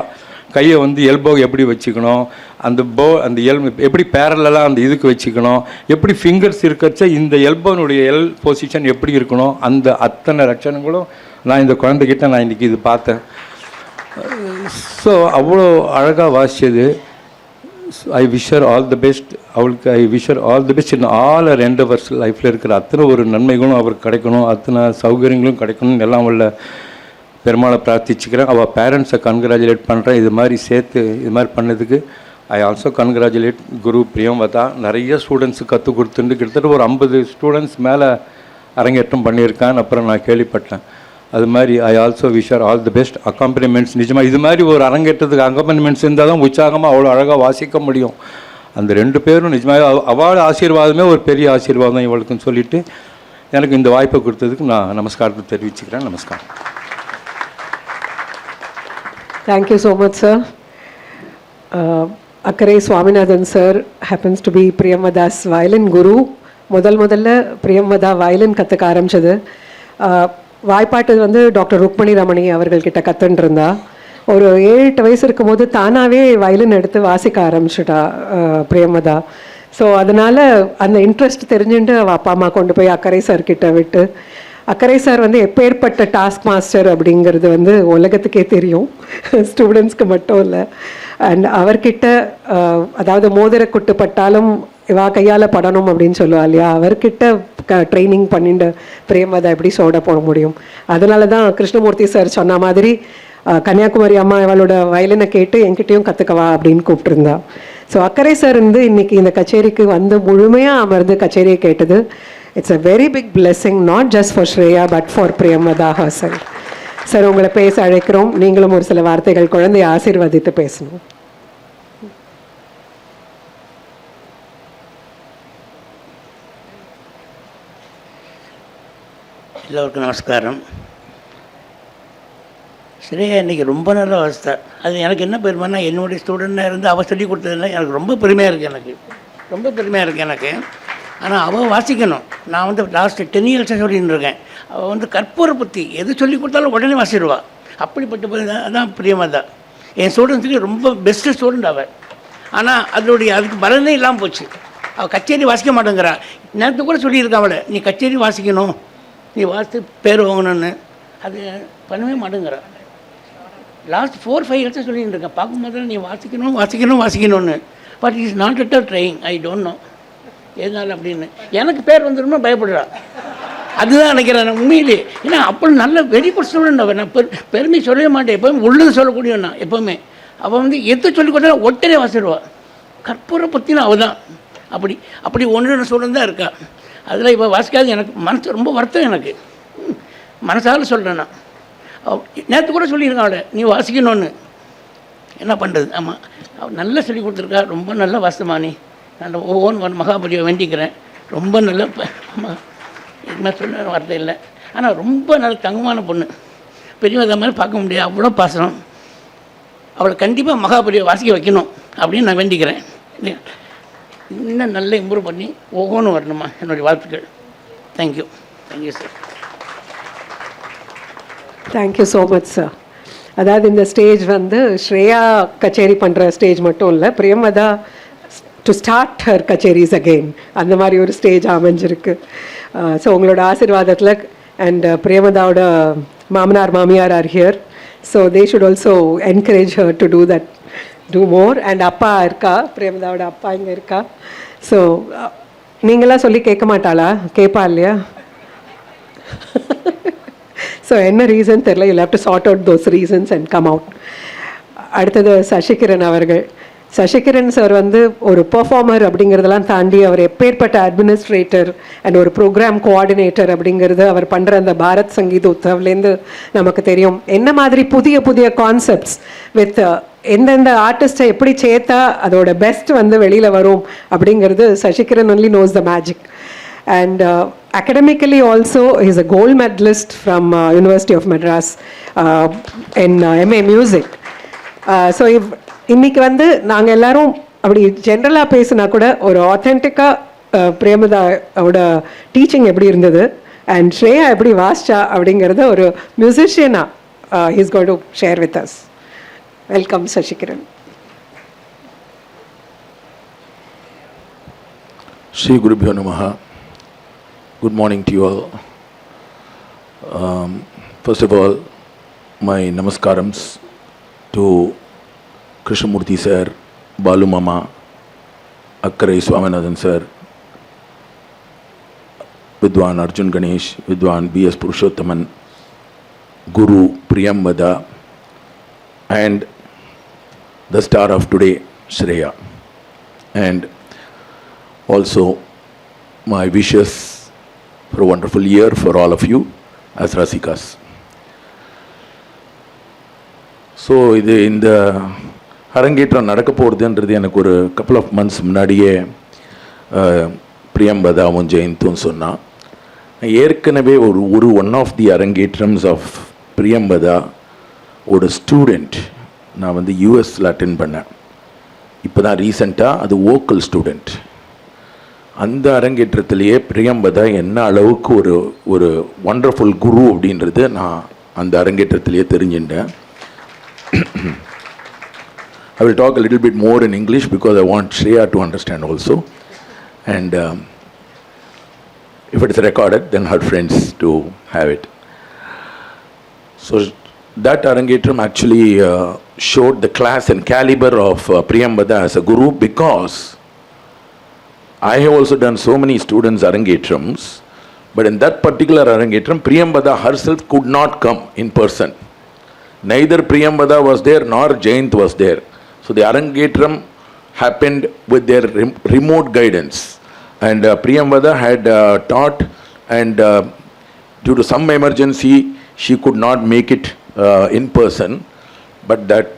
கையை வந்து எல்போ எப்படி வச்சுக்கணும், அந்த அந்த எப்படி பேரலாக அந்த இதுக்கு வச்சுக்கணும், எப்படி ஃபிங்கர்ஸ் இருக்கிறச்ச இந்த எல்போனுடைய பொசிஷன் எப்படி இருக்கணும், அந்த அத்தனை லட்சணங்களும் நான் இந்த குழந்தைகிட்ட நான் இன்றைக்கி இது பார்த்தேன். ஸோ அவ்வளோ அழகாக வாசிச்சது. I wish her all the best. அவளுக்கு I wish her all the best in all our endeavours. லைஃப்பில் இருக்கிற அத்தனை ஒரு நன்மைகளும் அவருக்கு கிடைக்கணும், அத்தனை சௌகரியங்களும் கிடைக்கணும்னு எல்லாம் உள்ள பெருமாளை பிரார்த்திச்சுக்கிறேன். அவள் பேரண்ட்ஸை கன்க்ராஜுலேட் பண்ணுறேன். இது மாதிரி சேர்த்து இது மாதிரி பண்ணதுக்கு ஐ ஆல்சோ கன்க்ராஜுலேட் குரு பிரியம்வதா. நிறைய ஸ்டூடெண்ட்ஸுக்கு கற்றுக் கொடுத்துட்டு கிட்டத்தட்ட ஒரு 50 ஸ்டூடெண்ட்ஸ் மேலே அரங்கேற்றம் பண்ணியிருக்கான்னு அப்புறம் நான் கேள்விப்பட்டேன். அது மாதிரி I also wish her all the best. Accompaniments நிஜமாக இது மாதிரி ஒரு அரங்கேற்றத்துக்கு அக்காம்பனிமெண்ட்ஸ் இருந்தால் தான் உற்சாகமாக அவ்வளோ அழகாக வாசிக்க முடியும். அந்த 2 பேரும் நிஜமாக அவள் ஆசீர்வாதமே ஒரு பெரிய ஆசீர்வாதம் இவளுக்குன்னு சொல்லிவிட்டு எனக்கு இந்த வாய்ப்பை கொடுத்ததுக்கு நான் நமஸ்காரத்தை தெரிவிச்சுக்கிறேன். நமஸ்காரம். Thank you so much sir. Akkarai Swaminathan sir happens to be Priyamvada's violin guru. முதல்ல பிரியம்வதா வயலின் கற்றுக்க ஆரம்பித்தது வாய்ப்பாட்டு வந்து டாக்டர் ருக்மணி ரமணி அவர்கள்கிட்ட கற்றுன்னு இருந்தா. ஒரு 7-8 வயசு இருக்கும்போது தானாகவே வயலின் எடுத்து வாசிக்க ஆரம்பிச்சுட்டா பிரியம்வதா. ஸோ அதனால் அந்த இன்ட்ரெஸ்ட் தெரிஞ்சுட்டு அவள் அப்பா அம்மா கொண்டு போய் அக்கரை சார்கிட்ட விட்டு, அக்கரை சார் வந்து எப்பேற்பட்ட டாஸ்க் மாஸ்டர் அப்படிங்கிறது வந்து உலகத்துக்கே தெரியும், ஸ்டூடெண்ட்ஸ்க்கு மட்டும் இல்லை. அண்ட் அவர்கிட்ட அதாவது மோதிர குட்டுப்பட்டாலும் இவா கையால் படணும் அப்படின்னு சொல்லுவா இல்லையா, அவர்கிட்ட ட்ரைனிங் பண்ணிட்டு பிரியம்வதா எப்படி சோட போட முடியும். அதனால தான் கிருஷ்ணமூர்த்தி சார் சொன்ன மாதிரி கன்னியாகுமரி அம்மா இவளோட வயலினை கேட்டு என்கிட்டையும் கற்றுக்கவா அப்படின்னு கூப்பிட்டுருந்தா. ஸோ அக்கரை சார் வந்து இன்னைக்கு இந்த கச்சேரிக்கு வந்து முழுமையாக அமர்ந்து கச்சேரியை கேட்டது. It's a very big blessing, not just for Shreya but for Priyamvada herself. Sir உங்களை பேச அழைக்கிறோம். நீங்களும் ஒரு சில வார்த்தைகள் குழந்தையை ஆசீர்வதித்து பேசணும். எல்லோருக்கும் நமஸ்காரம். ஸ்ரேயா இன்றைக்கி ரொம்ப நல்லா வாசித்தா. அது எனக்கு என்ன பெருமைன்னா, என்னுடைய ஸ்டூடெண்ட்டாக இருந்து அவள் சொல்லி கொடுத்ததுன்னா எனக்கு ரொம்ப பெருமையாக இருக்குது. ரொம்ப பெருமையாக இருக்குது எனக்கு. ஆனால் அவள் வாசிக்கணும். நான் வந்து லாஸ்ட்டு 10 இயர்ஸாக சொல்லின்னு இருக்கேன். அவள் வந்து கற்பூரை பற்றி எது சொல்லி கொடுத்தாலும் உடனே வாசிடுவாள். அப்படிப்பட்ட அதான் பிரியம்வதா. என் ஸ்டூடெண்ட்ஸுக்கு ரொம்ப பெஸ்ட்டு ஸ்டூடெண்ட் அவள். ஆனால் அதுக்கு பலனே இல்லாமல் போச்சு. அவள் கச்சேரி வாசிக்க மாட்டேங்கிறா. நேற்று கூட சொல்லியிருக்கா அவளை, நீ கச்சேரி வாசிக்கணும், நீ வாசித்து பேர் வாங்கணும்னு. அது பண்ணவே மாட்டேங்கிறா. லாஸ்ட் 4-5 இயர்ஸாக சொல்லிட்டு இருக்கேன், பார்க்கும்போது நீ வாசிக்கணும்னு. But it is not at all trying. I don't know எதனால அப்படின்னு. எனக்கு பேர் வந்துடும்னா பயப்படுறா. அதுதான் நினைக்கிறேன் நான் உண்மையிலே. ஏன்னா அப்போ நல்ல வெரி குட் ஸ்டூடெண்ட் அவன். நான் பெருமை சொல்லவே மாட்டேன், எப்போவுமே உள்ளது சொல்லக்கூடியவன் நான் எப்போவுமே. அவள் வந்து எது சொல்லிக் கொடுத்தாலும் ஒட்டனே வாசிடுவாள். கற்பூரை பற்றின அவள் தான். அப்படி 1-2 ஸ்டூடெண்ட் தான் இருக்கா. அதில் இப்போ வாசிக்காது. எனக்கு மனசு ரொம்ப வருத்தம். எனக்கு மனசால் சொல்கிறேன் நான். நேற்று கூட சொல்லியிருக்கான் அவளை, நீ வாசிக்கணும்னு. என்ன பண்ணுறது? ஆமாம், அவள் நல்லா சொல்லி கொடுத்துருக்கா. ரொம்ப நல்ல வாசித்தமா நீ. நான் ஒவ்வொன்று மகாபலியை வேண்டிக்கிறேன். ரொம்ப நல்ல என்ன சொல்ல வார்த்தை இல்லை. ஆனால் ரொம்ப நல்ல தங்கமான பொண்ணு. பெரியவதை மாதிரி பார்க்க முடியாது, அவ்வளோ பாசனம். அவளை கண்டிப்பாக மகாபலியை வாசிக்க வைக்கணும் அப்படின்னு நான் வேண்டிக்கிறேன். இன்னும் நல்லா இம்ப்ரூவ் பண்ணி ஒவ்வொன்றும் வரணுமா. என்னுடைய வாழ்த்துக்கள். Thank you sir. Thank you so much sir. அதாவது இந்த ஸ்டேஜ் வந்து ஸ்ரேயா கச்சேரி பண்ணுற ஸ்டேஜ் மட்டும் இல்லை, Priyamvada to start her kutcheris again, அந்த மாதிரி ஒரு ஸ்டேஜ் அமைஞ்சிருக்கு. ஸோ உங்களோட ஆசீர்வாதத்தில் அண்ட் பிரியம்பதாவோட மாமனார் மாமியார் are here. So they should also encourage her to do more. And அப்பா இருக்கா, பிரியம்பதாவோட அப்பா இங்கே இருக்கா. ஸோ நீங்களாம் சொல்லி கேட்க மாட்டாளா? கேட்பா இல்லையா? ஸோ என்ன ரீசன் தெரில. You have to sort out those reasons and come out. அடுத்தது சசிகிரண் அவர்கள். சசிகிரண் சார் வந்து ஒரு பெர்ஃபார்மர் அப்படிங்கிறதெல்லாம் தாண்டி அவர் எப்பேற்பட்ட அட்மினிஸ்ட்ரேட்டர் அண்ட் ஒரு ப்ரோக்ராம் கோஆர்டினேட்டர் அப்படிங்கிறது அவர் பண்ணுற அந்த பாரத் சங்கீத் உற்சவ்லேருந்து நமக்கு தெரியும். என்ன மாதிரி புதிய புதிய கான்செப்ட்ஸ் வித் எந்தெந்த ஆர்டிஸ்ட்டை எப்படி சேர்த்தா அதோட பெஸ்ட் வந்து வெளியில் வரும் அப்படிங்கிறது Sasikiran only nose the magic. And academically also he is a gold medalist from University of Madras in MA Music. So இன்னைக்கு வந்து நாங்கள் எல்லாரும் அப்படி ஜென்ரலாக பேசினா கூட ஒரு ஆத்தென்டிக்காக பிரியம்பதாவோட டீச்சிங் எப்படி இருந்தது அண்ட் ஸ்ரேயா எப்படி வாசிச்சா அப்படிங்கிறத ஒரு மியூசிஷியனாக he's going to share with us. Welcome Sasikiran. Shri குருபியோ நமஹ. Good morning to you all. First of all, my namaskarams to Krishnamurthy sir, Balu Mama, Akkarai Swaminathan sir, Vidwan Arjun Ganesh, Vidwan B.S. Purushottam, Guru Priyamvadaa, and the star of today, Shreya. And also my wishes for a wonderful year for all of you as Rasikas. So இது இந்த அரங்கேற்றம் நடக்க போகிறதுன்றது எனக்கு ஒரு கப்பல் ஆஃப் மந்த்ஸ் முன்னாடியே பிரியம்பதாவும் ஜெயந்தும் சொன்னான். ஏற்கனவே ஒரு ஒன் ஆஃப் தி அரங்கேற்றம்ஸ் ஆஃப் பிரியம்பதா ஒரு ஸ்டூடெண்ட் நான் வந்து யூஎஸில் அட்டென்ட் பண்ணேன். இப்போ தான் ரீசெண்டாக அது வோக்கல் ஸ்டூடெண்ட். அந்த அரங்கேற்றத்திலேயே பிரியம்பதா என்ன அளவுக்கு ஒரு வண்டர்ஃபுல் குரு அப்படின்றது நான் அந்த அரங்கேற்றத்திலேயே தெரிஞ்சுட்டேன். I will talk a little bit more in English because I want Shreya to understand also. And if it is recorded, then her friends to have it. So that arangetram actually showed the class and caliber of Priyambada as a guru, because I have also done so many students arangetrams, but in that particular arangetram, Priyambada herself could not come in person. Neither Priyambada was there nor Jayant was there. So the arangetram happened with their remote guidance. And Priyambada had taught, and due to some emergency, she could not make it in person. But that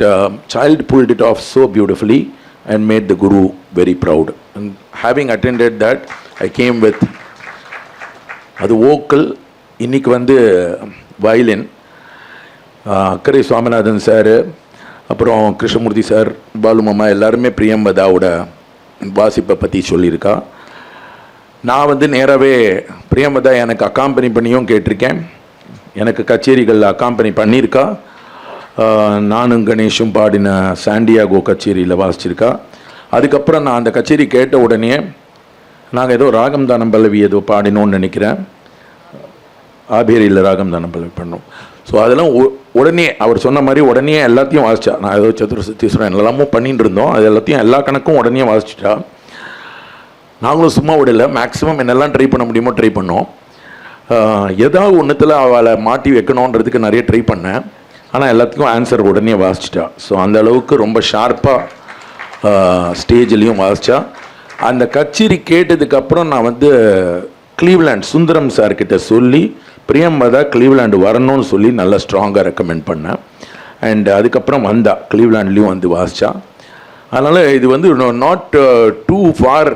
child pulled it off so beautifully and made the Guru very proud. And having attended that, I came with அது vocal. இன்னைக்கு வந்து violin. அக்கரை சுவாமிநாதன் சார், அப்புறம் கிருஷ்ணமூர்த்தி சார், பாலு மாமா எல்லாருமே பிரியம்பதாவோட வாசிப்பை பற்றி சொல்லியிருக்கா. நான் வந்து நேராகவே பிரியம்பதா எனக்கு அக்காம்பனி பண்ணியும் கேட்டிருக்கேன். எனக்கு கச்சேரிகளில் அக்காம்பனி பண்ணியிருக்கா. நானும் கணேஷும் பாடின சாண்டியாகோ கச்சேரியில் வாசிச்சிருக்கா. அதுக்கப்புறம் நான் அந்த கச்சேரி கேட்ட உடனே நாங்கள் ஏதோ ராகம் தானம் பல்லவி ஏதோ பாடினோன்னு நினைக்கிறேன். ஆபேரியில் ராகம் தானம் பல்லவி பண்ணோம். ஸோ அதெல்லாம் உடனே அவர் சொன்ன மாதிரி உடனே எல்லாத்தையும் வாசிச்சா. நான் ஏதோ சதுரசத்தீஸ்வரன் எல்லாமோ பண்ணிட்டு இருந்தோம், அது எல்லாத்தையும் எல்லா கணக்கும் உடனே வாசிச்சிட்டா. நாங்களும் சும்மா விடலை, மேக்ஸிமம் என்னெல்லாம் ட்ரை பண்ண முடியுமோ ட்ரை பண்ணோம். ஏதாவது ஒன்றுத்தில் அவளை மாட்டி வைக்கணுன்றதுக்கு நிறைய ட்ரை பண்ணேன். ஆனால் எல்லாத்துக்கும் ஆன்சர் உடனே வாசிச்சிட்டா. ஸோ அந்த அளவுக்கு ரொம்ப ஷார்ப்பாக ஸ்டேஜ்லேயும் வாசித்தா. அந்த கச்சேரி கேட்டதுக்கப்புறம் நான் வந்து கிளீவ்லேண்ட் சுந்தரம் சார்கிட்ட சொல்லி பிரியம்பதா கிளீவ்லேண்டு வரணும்னு சொல்லி நல்லா ஸ்ட்ராங்காக ரெக்கமெண்ட் பண்ணேன். அண்ட் அதுக்கப்புறம் வந்தா கிளீவ்லேண்ட்லேயும் வந்து வாசித்தா. அதனால் இது வந்து நாட் டூ ஃபார்,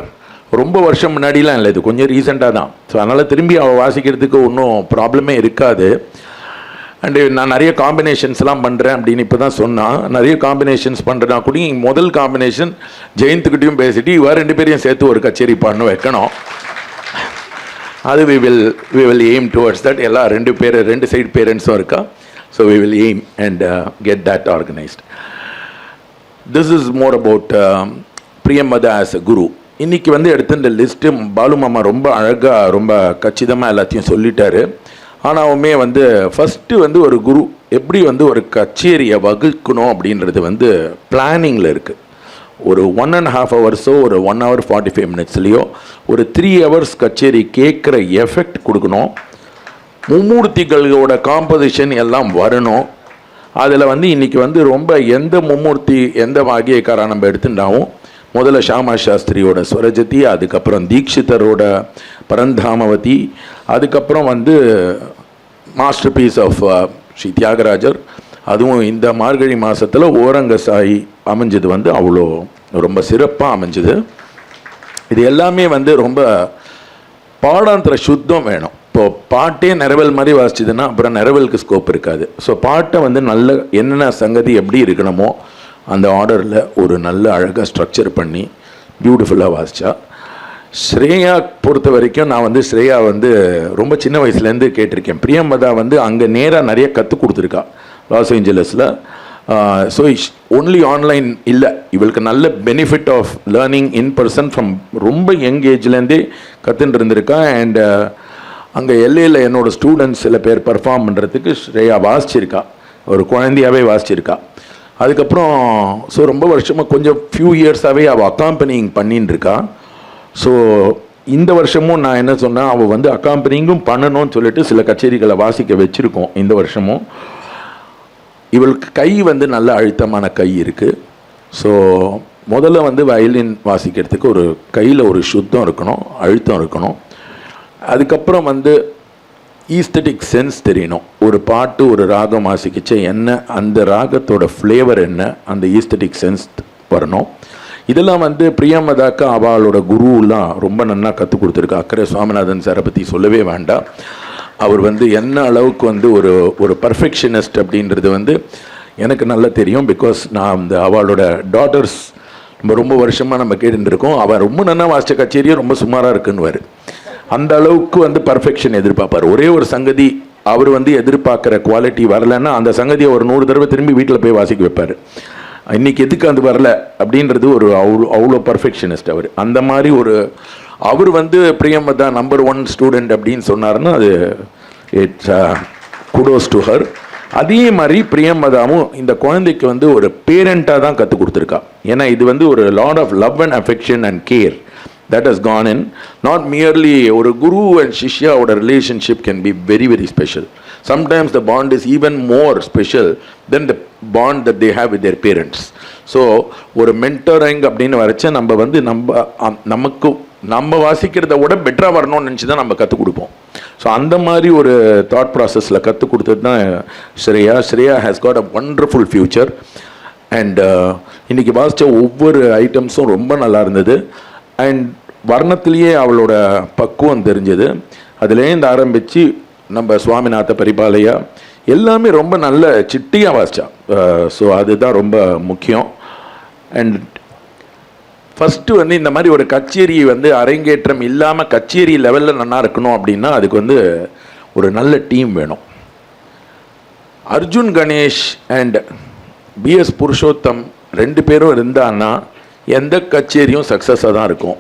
ரொம்ப வருஷம் முன்னாடிலாம் இல்லை, இது கொஞ்சம் ரீசெண்டாக தான். ஸோ அதனால் திரும்பி அவள் வாசிக்கிறதுக்கு ஒன்றும் ப்ராப்ளமே இருக்காது. அண்டு நான் நிறைய காம்பினேஷன்ஸ்லாம் பண்ணுறேன் அப்படின்னு இப்போ தான் சொன்னான். நிறைய காம்பினேஷன்ஸ் பண்ணுறேன்னா கூட முதல் காம்பினேஷன் ஜெயந்த்கிட்டையும் பேசிட்டு இவ 2 பேரையும் சேர்த்து ஒரு கச்சேரி பாடணும் வைக்கணும். அது we will aim towards that. எல்லா 2 சைடு பேரண்ட்ஸும் இருக்கா. So we will aim and get that organised. This is more about Priyamvada as a guru. இன்றைக்கி வந்து எடுத்த இந்த லிஸ்ட்டு பாலு மாமா ரொம்ப அழகாக ரொம்ப கச்சிதமாக எல்லாத்தையும் சொல்லிட்டாரு. ஆனாலுமே வந்து ஃபஸ்ட்டு வந்து ஒரு குரு எப்படி வந்து ஒரு கச்சேரியை வகுக்கணும் அப்படின்றது வந்து பிளானிங்கில் இருக்குது. ஒரு 1.5 ஹவர்ஸோ ஒரு 1 hour 45 minutesலையோ ஒரு 3 hours கச்சேரி கேட்குற எஃபெக்ட் கொடுக்கணும். மும்மூர்த்திகளோட காம்போசிஷன் எல்லாம் வரணும். அதில் வந்து இன்றைக்கி வந்து ரொம்ப எந்த மும்மூர்த்தி எந்த வாகியக்காரா நம்ம எடுத்துட்டாவும் முதல்ல ஷாமா சாஸ்திரியோட ஸ்வரஜதி, அதுக்கப்புறம் தீக்ஷிதரோட பரந்தாமவதி, அதுக்கப்புறம் வந்து masterpiece of Shri Thyagarajar, அதுவும் இந்த மார்கழி மாதத்தில் ஓரங்க சாயி அமைஞ்சது வந்து அவ்வளோ ரொம்ப சிறப்பாக அமைஞ்சது. இது எல்லாமே வந்து ரொம்ப பாடாந்திர சுத்தம் வேணும். இப்போது பாட்டே நிறவல் மாதிரி வாசிச்சதுன்னா அப்புறம் நிறவலுக்கு ஸ்கோப் இருக்காது. ஸோ பாட்டை வந்து நல்ல என்னென்ன சங்கதி எப்படி இருக்கணுமோ அந்த ஆர்டரில் ஒரு நல்ல அழகாக ஸ்ட்ரக்சர் பண்ணி பியூட்டிஃபுல்லாக வாசித்தா. ஸ்ரேயா பொறுத்த வரைக்கும் நான் வந்து ஸ்ரேயா வந்து ரொம்ப சின்ன வயசுலேருந்து கேட்டிருக்கேன். பிரியம்பதா வந்து அங்கே நேராக நிறைய கற்றுக் கொடுத்துருக்கா லாஸ் ஏஞ்சலஸில். ஸோ ஒன்லி ஆன்லைன் இல்லை, இவளுக்கு நல்ல benefit of learning in person from ரொம்ப யங் ஏஜ்லேருந்தே கற்றுன்னு இருந்திருக்கா. அண்ட் அங்கே எல்ஏயில் என்னோடய ஸ்டூடெண்ட்ஸ் சில பேர் பர்ஃபார்ம் பண்ணுறதுக்கு ஸ்ரேயா வாசிச்சிருக்கா, ஒரு குழந்தையாகவே வாசிச்சிருக்கா. அதுக்கப்புறம் ஸோ ரொம்ப வருஷமாக கொஞ்சம் ஃபியூ இயர்ஸாகவே அவள் அக்காம்பனிங் பண்ணின்னு இருக்கா. ஸோ இந்த வருஷமும் நான் என்ன சொன்னேன், அவள் வந்து அக்காம்பனிங்கும் பண்ணணும்னு சொல்லிட்டு சில கச்சேரிகளை வாசிக்க வச்சுருக்கோம் இந்த வருஷமும். இவளுக்கு கை வந்து நல்ல அழுத்தமான கை இருக்குது. ஸோ முதல்ல வந்து வயலின் வாசிக்கிறதுக்கு ஒரு கையில் ஒரு சுத்தம் இருக்கணும், அழுத்தம் இருக்கணும். அதுக்கப்புறம் வந்து ஈஸ்தட்டிக் சென்ஸ் தெரியணும். ஒரு பாட்டு ஒரு ராகம் வாசிக்கிச்ச என்ன, அந்த ராகத்தோட ஃப்ளேவர் என்ன, அந்த ஈஸ்தட்டிக் சென்ஸ் வரணும். இதெல்லாம் வந்து பிரியம்பதாக்கா அவளோட குருலாம் ரொம்ப நல்லா கற்றுக் கொடுத்துருக்கா. அக்கறை சுவாமிநாதன் சாரை பற்றி சொல்லவே வேண்டாம். அவர் வந்து என்ன அளவுக்கு வந்து ஒரு பர்ஃபெக்ஷனிஸ்ட் அப்படின்றது வந்து எனக்கு நல்லா தெரியும். பிகாஸ் நான் அந்த அவளோட டாட்டர்ஸ் ரொம்ப வருஷமாக நம்ம கேட்டுருக்கோம். அவள் ரொம்ப நல்லா வாசித்த கச்சேரியே ரொம்ப சுமாராக இருக்குன்னுவார். அந்த அளவுக்கு வந்து பர்ஃபெக்ஷன் எதிர்பார்ப்பார். ஒரே ஒரு சங்கதி அவர் வந்து எதிர்பார்க்குற குவாலிட்டி வரலைன்னா அந்த சங்கதியை ஒரு 100 தடவை திரும்பி வீட்டில் போய் வாசிக்க வைப்பார். இன்றைக்கி எதுக்கு அது வரல அப்படின்றது ஒரு அவ்வளோ பர்ஃபெக்ஷனிஸ்ட் அவர். அந்த மாதிரி அவர் வந்து பிரியம்பதா நம்பர் 1 ஸ்டூடெண்ட் அப்படின்னு சொன்னார்னா அது இட்ஸ் குடோஸ் டு ஹர். அதே மாதிரி பிரியம்பதாவும் இந்த குழந்தைக்கு வந்து ஒரு பேரண்ட்டாக தான் கற்றுக் கொடுத்துருக்கா. ஏன்னா இது வந்து ஒரு lot of love and affection and care that has gone in. Not merely ஒரு குரு அண்ட் சிஷ்யாவோட relationship can be very very special. Sometimes the bond is even more special than the bond that they have with their parents. So ஒரு மென்டரிங் அப்படின்னு வரைச்சா நம்ம வந்து நம்ம வாசிக்கிறத விட பெட்டராக வரணும்னு நினச்சி தான் நம்ம கற்றுக் கொடுப்போம். ஸோ அந்த மாதிரி ஒரு தாட் ப்ராசஸில் கற்றுக் கொடுத்தது தான் Shreya has got a wonderful future. And இன்றைக்கி வாசித்த ஒவ்வொரு ஐட்டம்ஸும் ரொம்ப நல்லா இருந்தது. அண்ட் வர்ணத்திலேயே அவளோட பக்குவம் தெரிஞ்சது. அதுலேருந்து ஆரம்பித்து நம்ம சுவாமிநாத பரிபாலையா எல்லாமே ரொம்ப நல்ல சிட்டியாக வாசித்தா. ஸோ அதுதான் ரொம்ப முக்கியம். அண்ட் ஃபஸ்ட்டு வந்து இந்த மாதிரி ஒரு கச்சேரி வந்து அரங்கேற்றம் இல்லாமல் கச்சேரி லெவலில் நல்லா இருக்கணும் அப்படின்னா அதுக்கு வந்து ஒரு நல்ல டீம் வேணும். அர்ஜுன் கணேஷ் அண்ட் பிஎஸ் புருஷோத்தம் 2 பேரும் இருந்தான்னா எந்த கச்சேரியும் சக்ஸஸாக தான் இருக்கும்.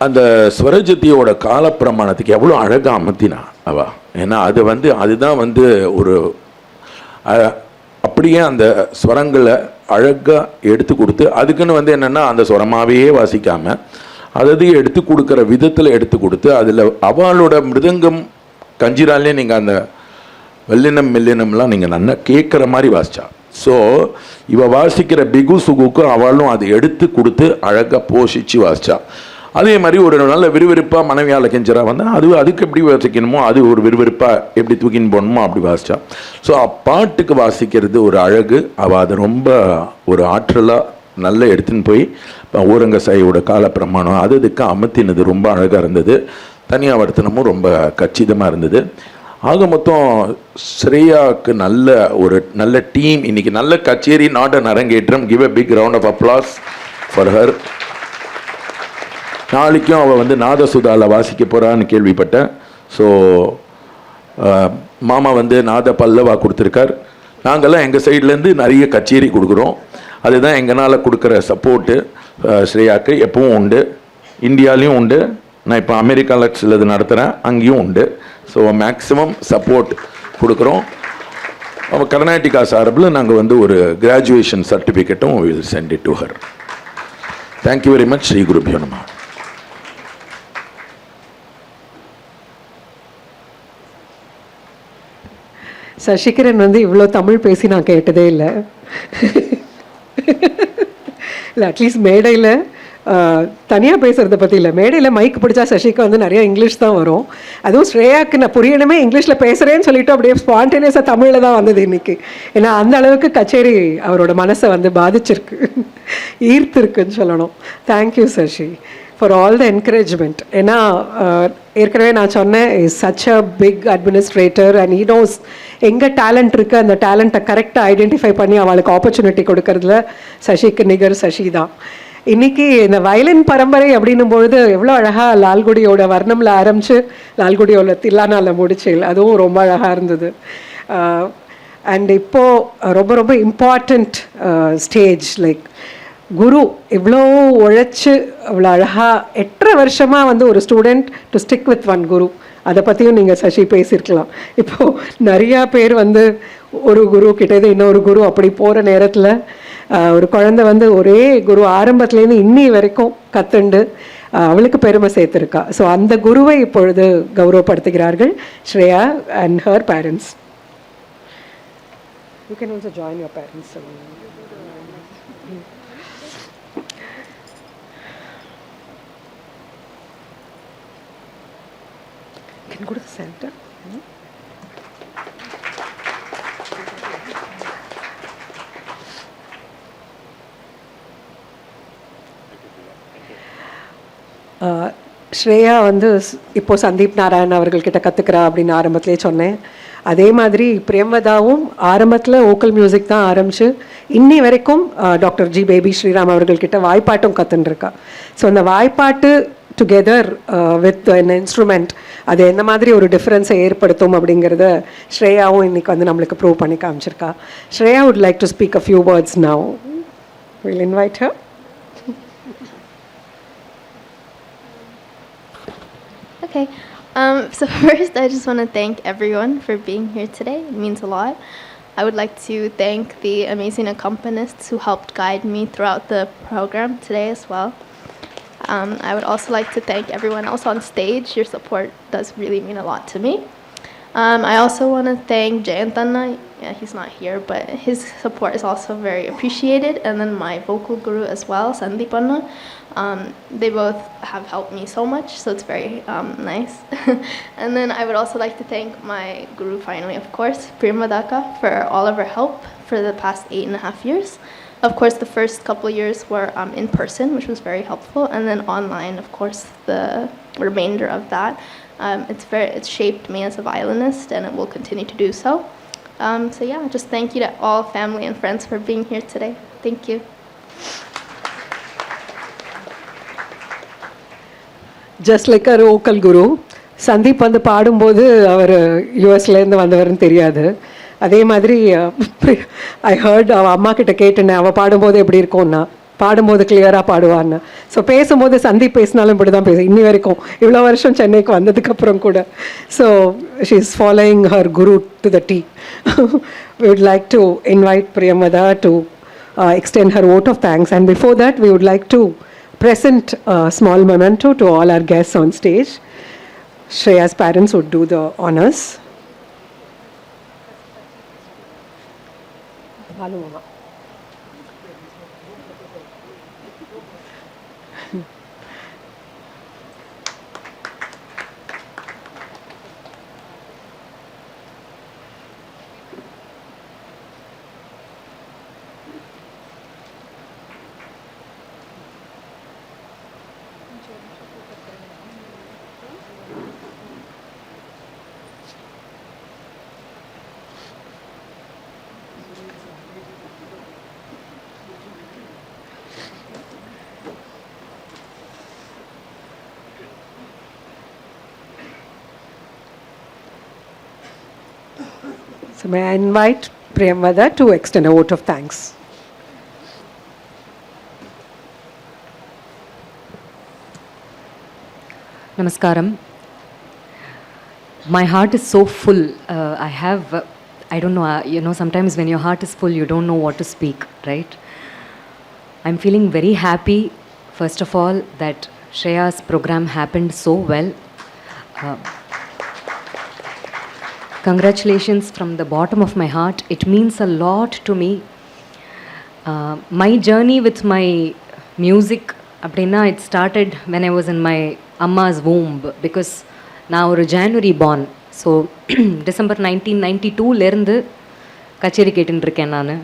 அந்த ஸ்வரஜதியோட காலப்பிரமாணத்துக்கு எவ்வளோ அழகாக அமர்த்தினா அவ. ஏன்னா அது வந்து அதுதான் வந்து ஒரு அப்படியே அந்த ஸ்வரங்களை அழகாக எடுத்து கொடுத்து, அதுக்குன்னு வந்து என்னென்னா அந்த ஸ்வரமாகவே வாசிக்காமல் அதையும் எடுத்து கொடுக்குற விதத்தில் எடுத்து கொடுத்து, அதில் அவளோட மிருதங்கம் கஞ்சிராலே நீங்கள் அந்த வெள்ளினம் மெல்லினம்லாம் நீங்கள் நல்லா கேட்குற மாதிரி வாசிச்சா. ஸோ இவ வாசிக்கிற பிகு சுகுக்கும் அவளும் அதை எடுத்து கொடுத்து அழகாக போஷிச்சு வாசிச்சா. அதே மாதிரி ஒரு நல்ல விறுவிறுப்பாக மனைவியால் கெஞ்சரா வந்தால் அதுக்கு எப்படி வாசிக்கணுமோ அது ஒரு விறுவிறுப்பாக எப்படி தூக்கின்னு போகணுமோ அப்படி வாசிச்சா. ஸோ பாட்டுக்கு வாசிக்கிறது ஒரு அழகு. அவள் அதை ரொம்ப ஒரு ஆற்றலாக நல்லா எடுத்துன்னு போய் ஊரங்க சாயோட காலப்பிரமாணம் அதுக்கு அமர்த்தினது ரொம்ப அழகாக இருந்தது. தனியாவர்த்தனமும் ரொம்ப கச்சிதமாக இருந்தது. ஆக மொத்தம் ஸ்ரேயாவுக்கு நல்ல டீம் இன்னைக்கு நல்ல கச்சேரி, நாட் அன் அரங்கேற்றம். Give a big round of applause for her. நாளைக்கும் அவள் வந்து நாதசுதாவில் வாசிக்க போகிறான்னு கேள்விப்பட்டேன். ஸோ மாமா வந்து நாத பல்லவா கொடுத்துருக்கார். நாங்கள்லாம் எங்கள் சைட்லேருந்து நிறைய கச்சேரி கொடுக்குறோம். அதுதான் எங்களால் கொடுக்குற சப்போர்ட்டு. ஸ்ரேயாவுக்கு எப்பவும் உண்டு, இந்தியாலையும் உண்டு. நான் இப்போ அமெரிக்காவில் சிலது நடத்துகிறேன், அங்கேயும் உண்டு. ஸோ மேக்ஸிமம் சப்போர்ட் கொடுக்குறோம். அவள் கர்நாடிகா சார்பில் நாங்கள் வந்து ஒரு கிராஜுவேஷன் சர்டிஃபிகேட்டும் will send it to her. Thank you very much. Shri குருபியோ நமः. சசிகரன் வந்து இவ்வளோ தமிழ் பேசி நான் கேட்டதே இல்லை. இல்லை அட்லீஸ்ட் மேடையில் தனியாக பேசுகிறத பற்றி இல்லை, மேடையில் மைக் பிடிச்சா சசிக்கு வந்து நிறையா இங்கிலீஷ் தான் வரும். அதுவும் ஸ்ரேயாவுக்கு நான் புரியணுமே இங்கிலீஷில் பேசுகிறேன்னு சொல்லிட்டு அப்படியே ஸ்பான்டேனியஸாக தமிழில் தான் வந்தது இன்றைக்கி. ஏன்னா அந்த அளவுக்கு கச்சேரி அவரோட மனசை வந்து பாதிச்சிருக்கு, ஈர்த்திருக்குன்னு சொல்லணும். Thank you Sasi for all the encouragement. ஏன்னா ஏற்கனவே நான் சொன்னேன், is such a big administrator and he knows எங்கே டேலண்ட் இருக்குது, அந்த டேலண்ட்டை கரெக்டாக ஐடென்டிஃபை பண்ணி அவளுக்கு ஆப்பர்ச்சுனிட்டி கொடுக்கறதுல சசிக்கு நிகர் சசி தான். இன்றைக்கி இந்த வயலின் பரம்பரை அப்படின்னும் பொழுது எவ்வளோ அழகாக லால்குடியோட வர்ணமில் ஆரம்பித்து லால்குடியோட தில்லானாவில் முடிச்சு, அதுவும் ரொம்ப அழகாக இருந்தது. அண்ட் இப்போது ரொம்ப ரொம்ப இம்பார்ட்டண்ட் ஸ்டேஜ் லைக் குரு இவ்வளோ உழைச்சி அவ்வளோ அழகாக 8.5 வருஷமாக வந்து ஒரு student to stick with one guru, அதை பற்றியும் நீங்கள் சசி பேசியிருக்கலாம். இப்போது நிறையா பேர் வந்து ஒரு குரு கிட்டேருந்து இன்னொரு குரு அப்படி போகிற நேரத்தில் ஒரு குழந்தை வந்து ஒரே குரு ஆரம்பத்துலேருந்து இன்னி வரைக்கும் கற்றுண்டு அவளுக்கு பெருமை சேர்த்துருக்கா. ஸோ அந்த குருவை இப்பொழுது கௌரவப்படுத்துகிறார்கள் Shreya and her parents. You can also join your parents. Can you go to the center? Shreya வந்து இப்போது சந்தீப் நாராயண் அவர்கள்கிட்ட கற்றுக்கிறா அப்படின்னு ஆரம்பத்திலே சொன்னேன். அதே மாதிரி பிரியம்வதாவும் ஆரம்பத்தில் வோக்கல் மியூசிக் தான் ஆரம்பித்து இன்னி வரைக்கும் டாக்டர் ஜி பேபி ஸ்ரீராம் அவர்கள்கிட்ட வாய்ப்பாட்டும் கற்றுன்ருக்கா. ஸோ அந்த வாய்ப்பாட்டு டுகெதர் வித் an இன்ஸ்ட்ருமெண்ட் அது எந்த மாதிரி ஒரு டிஃப்ரென்ஸை ஏற்படுத்தும் அப்படிங்கிறத ஸ்ரேயாவும் இன்றைக்கி வந்து நம்மளுக்கு ப்ரூவ் பண்ணி காமிச்சிருக்கா. Shreya would like to speak a few words now. Will invite her. Okay, so first I just want to thank everyone for being here today. It means a lot. I would like to thank the amazing accompanists who helped guide me throughout the program today as well. I would also like to thank everyone else on stage. Your support does really mean a lot to me. I also want to thank Jayantanna. Yeah, he's not here, but his support is also very appreciated. And then my vocal guru as well, Sandeepanna. They both have helped me so much, so it's very nice. And then I would also like to thank my guru finally, of course, Priyamvadaa, for all of her help for the past 8.5 years. Of course, the first couple of years were in person, which was very helpful, and then online, of course, the remainder of that. It's shaped me as a violinist, and it will continue to do so. So yeah, just thank you to all family and friends for being here today. Thank you. Just like a vocal guru. Sandeep வந்து பாடும்போது அவர் யூஎஸ்லேருந்து வந்தவர்னு தெரியாது. அதே மாதிரி ஐ ஹர்ட் அவள் அம்மா கிட்ட கேட்டேன் அவள் பாடும்போது எப்படி இருக்கும்னா பாடும்போது கிளியராக பாடுவான்னு. ஸோ பேசும்போது சந்தீப் பேசினாலும் இப்படி தான் பேச இன்னி வரைக்கும் இவ்வளோ வருஷம் சென்னைக்கு வந்ததுக்கப்புறம் கூட. So she is following her Guru to the tea. We would like to invite Priyamvadaa to extend her vote of thanks, and before that we would like to present a small memento to all our guests on stage. Shreya's parents would do the honors. Balu Mama. So may I invite Priyamvadaa to extend a vote of thanks. Namaskaram. My heart is so full. I don't know, sometimes when your heart is full, you don't know what to speak, right? I'm feeling very happy, first of all, that Shreya's program happened so well. Congratulations from the bottom of my heart. It means a lot to me. My journey with my music, it started when I was in my Amma's womb, because now ஒரு January born. So December 1992 கச்சேரி கேட்டுட்டு இருக்கேன் நான்.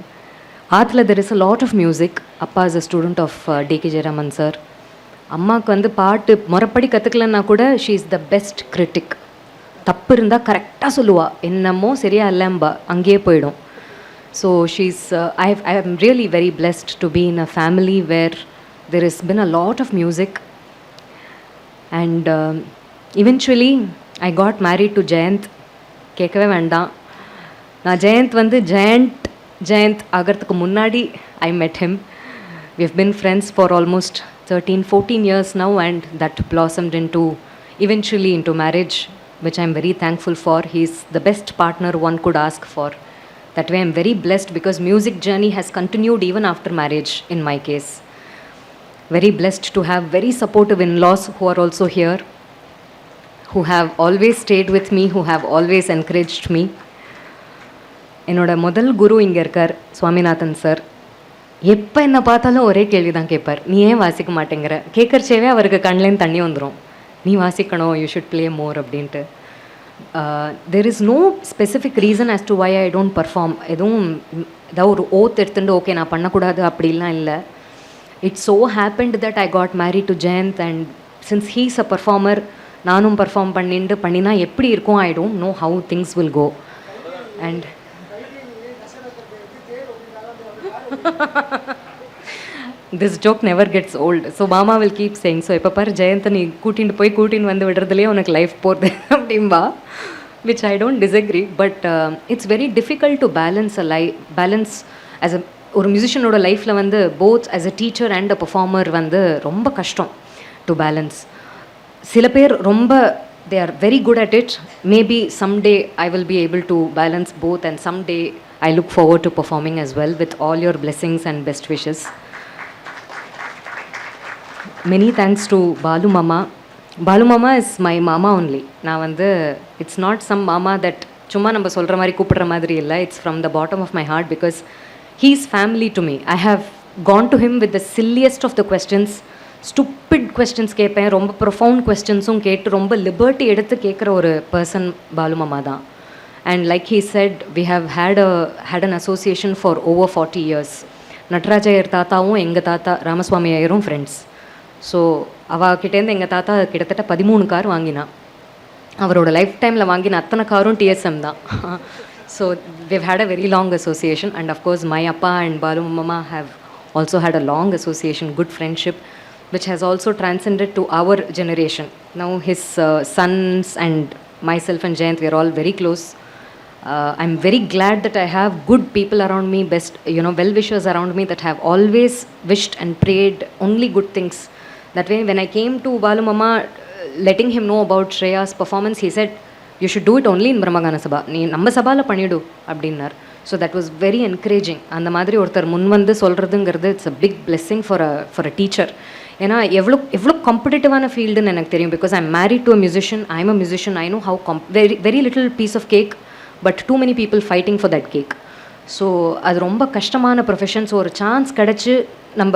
ஆத்தில் there is a lot of music. அப்பா is a student of D.K. Jayaraman sir. அம்மாவுக்கு பாட்டு முறைப்படி கற்றுக்கலன்னா கூட she is the best critic. தப்பு இருந்தால் கரெக்டாக சொல்லுவா, என்னமோ சரியா இல்லைம்பா, அங்கேயே போயிடும். So she's I am really very blessed to be in a family where there has been a lot of music, and eventually I got married to Jayanth. கேட்கவே வேண்டாம், நான் ஜெயந்த் ஆகிறதுக்கு முன்னாடி I met him. We have been friends for almost 13-14 years now, and that blossomed eventually into marriage, which I'm very thankful for. He's the best partner one could ask for. That way I'm very blessed, because music journey has continued even after marriage in my case. Very blessed to have very supportive in-laws who are also here, who have always stayed with me, who have always encouraged me. என்னோட முதல் குரு இங்கே இருக்கார், சுவாமிநாதன் சார். எப்போ என்ன பார்த்தாலும் ஒரே கேள்வி தான் கேட்பார், நீ ஏன் வாசிக்க மாட்டேங்கிற? கேட்கறச்சேவே அவருக்கு கண்லேருந்து தண்ணி வந்துடும், நீ வாசிக்கணும், யூ ஷுட் ப்ளே மோர் அப்படின்ட்டு. There is no specific reason as to why I don't perform. ஏதாவது ஒரு ஓத் எடுத்துட்டு ஓகே நான் பண்ணக்கூடாது அப்படிலாம் இல்லை. It's so happened that I got married to Jayanth, and since he's a performer, நானும் பர்ஃபார்ம் பண்ணினா எப்படி இருக்கும், I don't know how things will go. And this joke never gets old. So mama will keep saying, so இப்போ பாரு ஜெயந்த் நீ கூட்டின்னு வந்து விடுறதுலேயே உனக்கு லைஃப் போகிறது அப்படின்பா, which I don't disagree, but it's very difficult to balance as ஒரு மியூசிஷியனோட லைஃப்பில் both as a teacher and a performer ரொம்ப கஷ்டம் to balance. சில பேர் ரொம்ப they are very good at it. Maybe someday I will be able to balance both, and someday I look forward to performing as well, with all your blessings and best wishes. Many thanks to Balu Mama. Balu Mama is my mama only. நான் it's not some mama that சும்மா நம்ம சொல்கிற மாதிரி கூப்பிடுற மாதிரி இல்லை. It's from the bottom of my heart, because he is family to me. I have gone to him with the silliest of the questions. Stupid questions கேட்பேன், ரொம்ப profound questionஸும் கேட்டு ரொம்ப லிபர்ட்டி எடுத்து கேட்குற ஒரு பர்சன் பாலு மாமா தான். And like he said, we have had an association for over 40 years. நட்ராஜயர் தாத்தாவும் எங்கள் தாத்தா ராமசுவாமி ஐயரும் ஃப்ரெண்ட்ஸ். ஸோ அவகிட்டேருந்து எங்கள் தாத்தா கிட்டத்தட்ட 13 கார் வாங்கினான். அவரோட லைஃப் டைமில் வாங்கின அத்தனை காரும் TSM தான். So we've had a very long association, and of course my appa and Balu Mama have also had a long association, good friendship, which has also transcended to our generation. Now his sons and myself and Jayanth, we are all very close. I'm very glad that I have good people around me, best, well-wishers around me that have always wished and prayed only good things. That way, when I came to Balu Mama, letting him know about Shreya's performance, he said, you should do it only in Brahmagana Sabha. Nee நம்ம சபால பண்ணிடு அப்படின்னார். So that was very encouraging. அந்த மாதிரி ஒருத்தர் முன் வந்து சொல்கிறதுங்கிறது it's a big blessing for a teacher. ஏன்னா எவ்வளோ காம்படிட்டிவான ஃபீல்டுன்னு எனக்கு தெரியும். Because I am married to a musician, I am a musician, I know how very little piece of cake but too many people fighting for that cake. So அது ரொம்ப கஷ்டமான ப்ரொஃபஷன். ஸோ ஒரு சான்ஸ் கிடச்சி நம்ம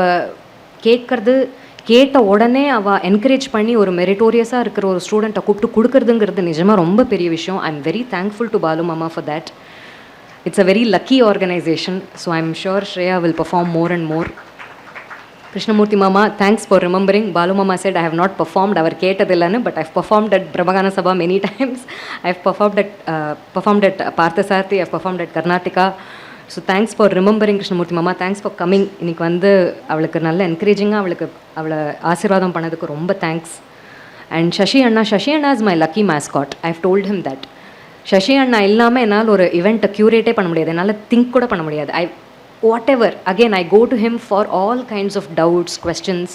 கேட்ட உடனே அவள் என்கரேஜ் பண்ணி ஒரு மெரிட்டோரியஸாக இருக்கிற ஒரு ஸ்டூடெண்ட்டை கூப்பிட்டு கொடுக்குறதுங்கிறது நிஜமாக ரொம்ப பெரிய விஷயம். I am very thankful to Balu மாமா for that. It's a very lucky organisation. So I am sure Shreya will perform more and more. Krishnamurthy Mama, thanks for remembering. Balu Mama said I have not performed, அவர் கேட்டதில்லைன்னு, but I've performed at Brahmagana Sabha many times. I've performed at Parthasarthi, I've performed at Karnataka. So thanks for remembering Krishnamurthy Mama, thanks for coming. இன்னைக்கு வந்து அவளுக்கு நல்ல என்கரேஜிங்காக அவளை ஆசீர்வாதம் பண்ணதுக்கு ரொம்ப thanks. And Shashi Anna is my lucky mascot. I've told him that. Shashi Anna இல்லாமல் என்னால் ஒரு இவெண்ட்டை க்யூரேட்டே பண்ண முடியாது, என்னால் திங்க் கூட பண்ண முடியாது. Whatever, again I go to him for all kinds of doubts, questions,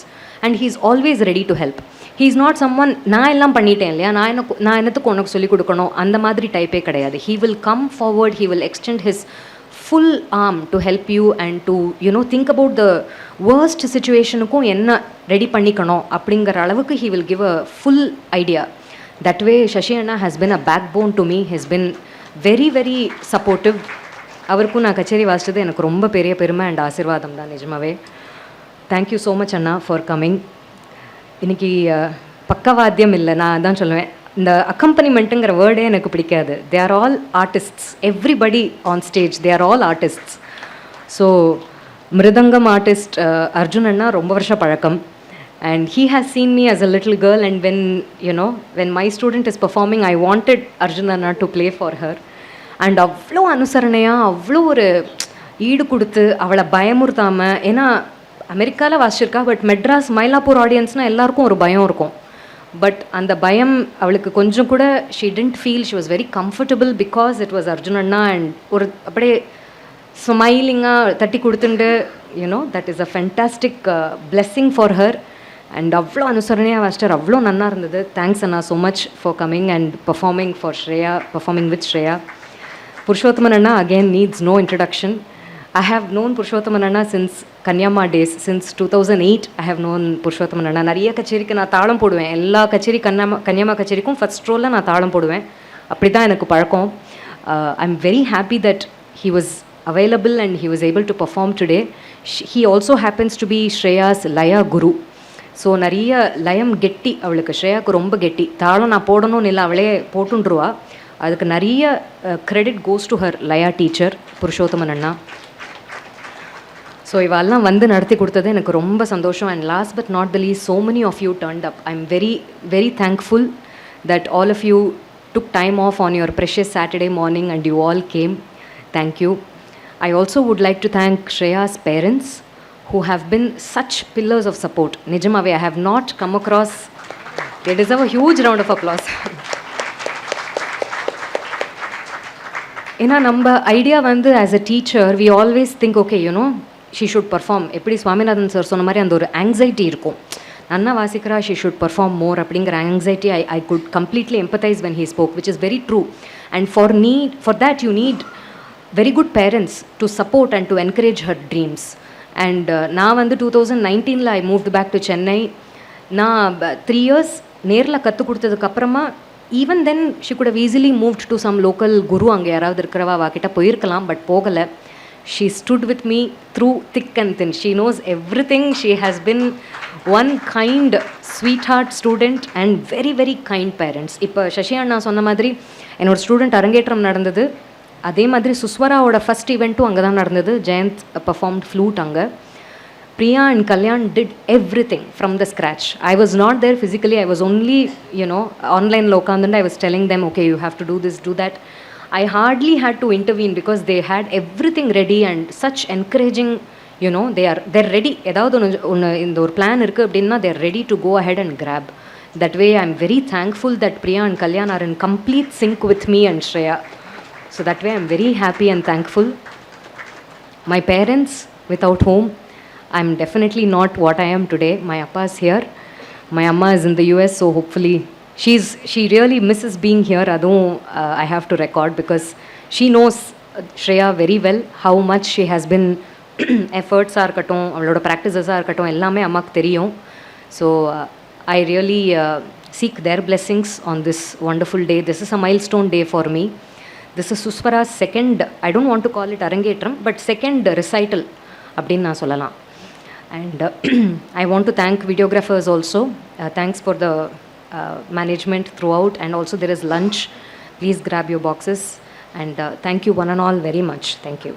and he's always ready to help. He's not someone நான் எல்லாம் பண்ணிட்டேன் இல்லையா, நான் என்னத்துக்கு உனக்கு சொல்லிக் கொடுக்கணும் அந்த மாதிரி டைப்பே கிடையாது. He will come forward, he will extend his full arm to help you and to think about the worst situationukum enna ready பண்ணிக்கணும் அப்படிங்கிற அளவுக்கு he will give a full idea. That way Shashi Anna has been a backbone to me. He's been very very supportive. அவருக்கும் நான் கச்சேரி வாசித்தது எனக்கு ரொம்ப பெரிய பெருமை அண்ட் ஆசீர்வாதம் தான் நிஜமாவே. Thank you so much Anna for coming. இன்றைக்கி பக்கவாத்தியம் இல்லை, நான் தான் சொல்லுவேன், இந்த அக்கம்பனிமெண்ட்டுங்கிற வேர்டே எனக்கு பிடிக்காது. They are all artists, everybody on stage they are all artists. So mridangam artist Arjun அண்ணா ரொம்ப வருஷம் பழக்கம். And he has seen me as a little girl, and when my student is performing, I wanted Arjun Anna to play for her. And அவ்வளோ அனுசரணையாக அவ்வளோ ஒரு ஈடு கொடுத்து அவளை பயமுறுத்தாமல், ஏன்னா அமெரிக்காவில் வாசிச்சிருக்கா, பட் மெட்ராஸ் மயிலாப்பூர் ஆடியன்ஸ்னால் எல்லாருக்கும் ஒரு பயம் இருக்கும். பட் அந்த பயம் அவளுக்கு கொஞ்சம் கூட she didn't feel. She was very comfortable because it was Arjun Anna. And ஒரு அப்படியே ஸ்மைலிங்காக தட்டி கொடுத்துட்டு that is a fantastic blessing for her. And அவ்வளோ அனுசரணையாக வாசிட்டார், அவ்வளோ நல்லா இருந்தது. Thanks Anna so much for coming and performing with Shreya. Purushottam Anna again needs no introduction. I have known Purushottam Anna since Kanyama days. Since 2008 I have known Purushottam Anna. நிறைய கச்சேரிக்கு நான் தாளம் போடுவேன். எல்லா கச்சேரி கன்யாமா கச்சேரிக்கும் ஃபர்ஸ்ட் ரோலில் நான் தாளம் போடுவேன். அப்படி தான் எனக்கு பழக்கம். I'm very happy that he was available and he was able to perform today. He also happens to be Shreya's Laya Guru. So நிறைய லயம் கெட்டி அவளுக்கு. Shreyaக்கு ரொம்ப கெட்டி. தாளம் நான் போடணும்னு இல்லை, அவளே போட்டுருவா. அதுக்கு நிறைய கிரெடிட் கோஸ் டு ஹர் லயா டீச்சர் புருஷோத்தமன் அண்ணா. ஸோ இவெல்லாம் வந்து நடத்தி கொடுத்தது எனக்கு ரொம்ப சந்தோஷம். And last but not the least, so many of you turned up. I'm very very thankful that all of you took time off on your precious Saturday morning and you all came. Thank you. I also would like to thank Shreya's parents who have been such pillars of support. Nijamave, I have not come across. They deserve a huge round of applause. ஏன்னா நம்ம ஐடியா வந்து as a teacher we always think okay she should perform. எப்படி சுவாமிநாதன் சார் சொன்ன மாதிரி அந்த ஒரு ஆங்ஸைட்டி இருக்கும், நன்னா வாசிக்கிறா, ஷீ ஷுட் பர்ஃபார்ம் மோர் அப்படிங்கிற anxiety I could completely empathise when he spoke, which is very true. And for that you need very good parents to support and to encourage her dreams. And நான் வந்து 2019 ஐ மூவ்ட் பேக் டு சென்னை. நான் 3 years நேரில் கற்றுக் கொடுத்ததுக்கப்புறமா even then she could have easily moved to some local guru, அங்கே யாராவது இருக்கிறவா வாக்கிட்ட போயிருக்கலாம், பட் போகலை. She stood with me through thick and thin. She knows everything. She has been one kind sweetheart student and very very kind parents. இப்போ Shashi அண்ணா சொன்ன மாதிரி என்னோட ஸ்டூடெண்ட் அரங்கேற்றம் நடந்தது, அதே மாதிரி சுஸ்வராவோட ஃபஸ்ட் ஈவெண்ட்டும் அங்கே தான் நடந்தது. ஜெயந்த் பர்ஃபார்ம்ட் ஃப்ளூட் அங்கே. Priya and Kalyan did everything from the scratch. I was not there physically. I was only, online lokandanda. I was telling them, okay, you have to do this, do that. I hardly had to intervene because they had everything ready and such encouraging, they're ready. ஏதாவது இந்த ஒரு பிளான் இருக்குது அப்படின்னா they're ready to go ahead and grab. That way I'm very thankful that Priya and Kalyan are in complete sync with me and Shreya. So that way I'm very happy and thankful. My parents, without whom I'm definitely not what I am today. My appa is here. My amma is in the US, so hopefully she really misses being here. I have to record because she knows Shreya very well, how much she has been efforts are இருக்கட்டும் அவளோட ப்ராக்டிசஸாக இருக்கட்டும் எல்லாமே அம்மாக்கு தெரியும். So I really seek their blessings on this wonderful day. This is a milestone day for me. This is Suspara's second, I don't want to call it Arangetram, but second recital அப்படின்னு நான் சொல்லலாம். And I want to thank videographers also. Thanks for the management throughout, and also there is lunch. Please grab your boxes, and thank you one and all very much. Thank you.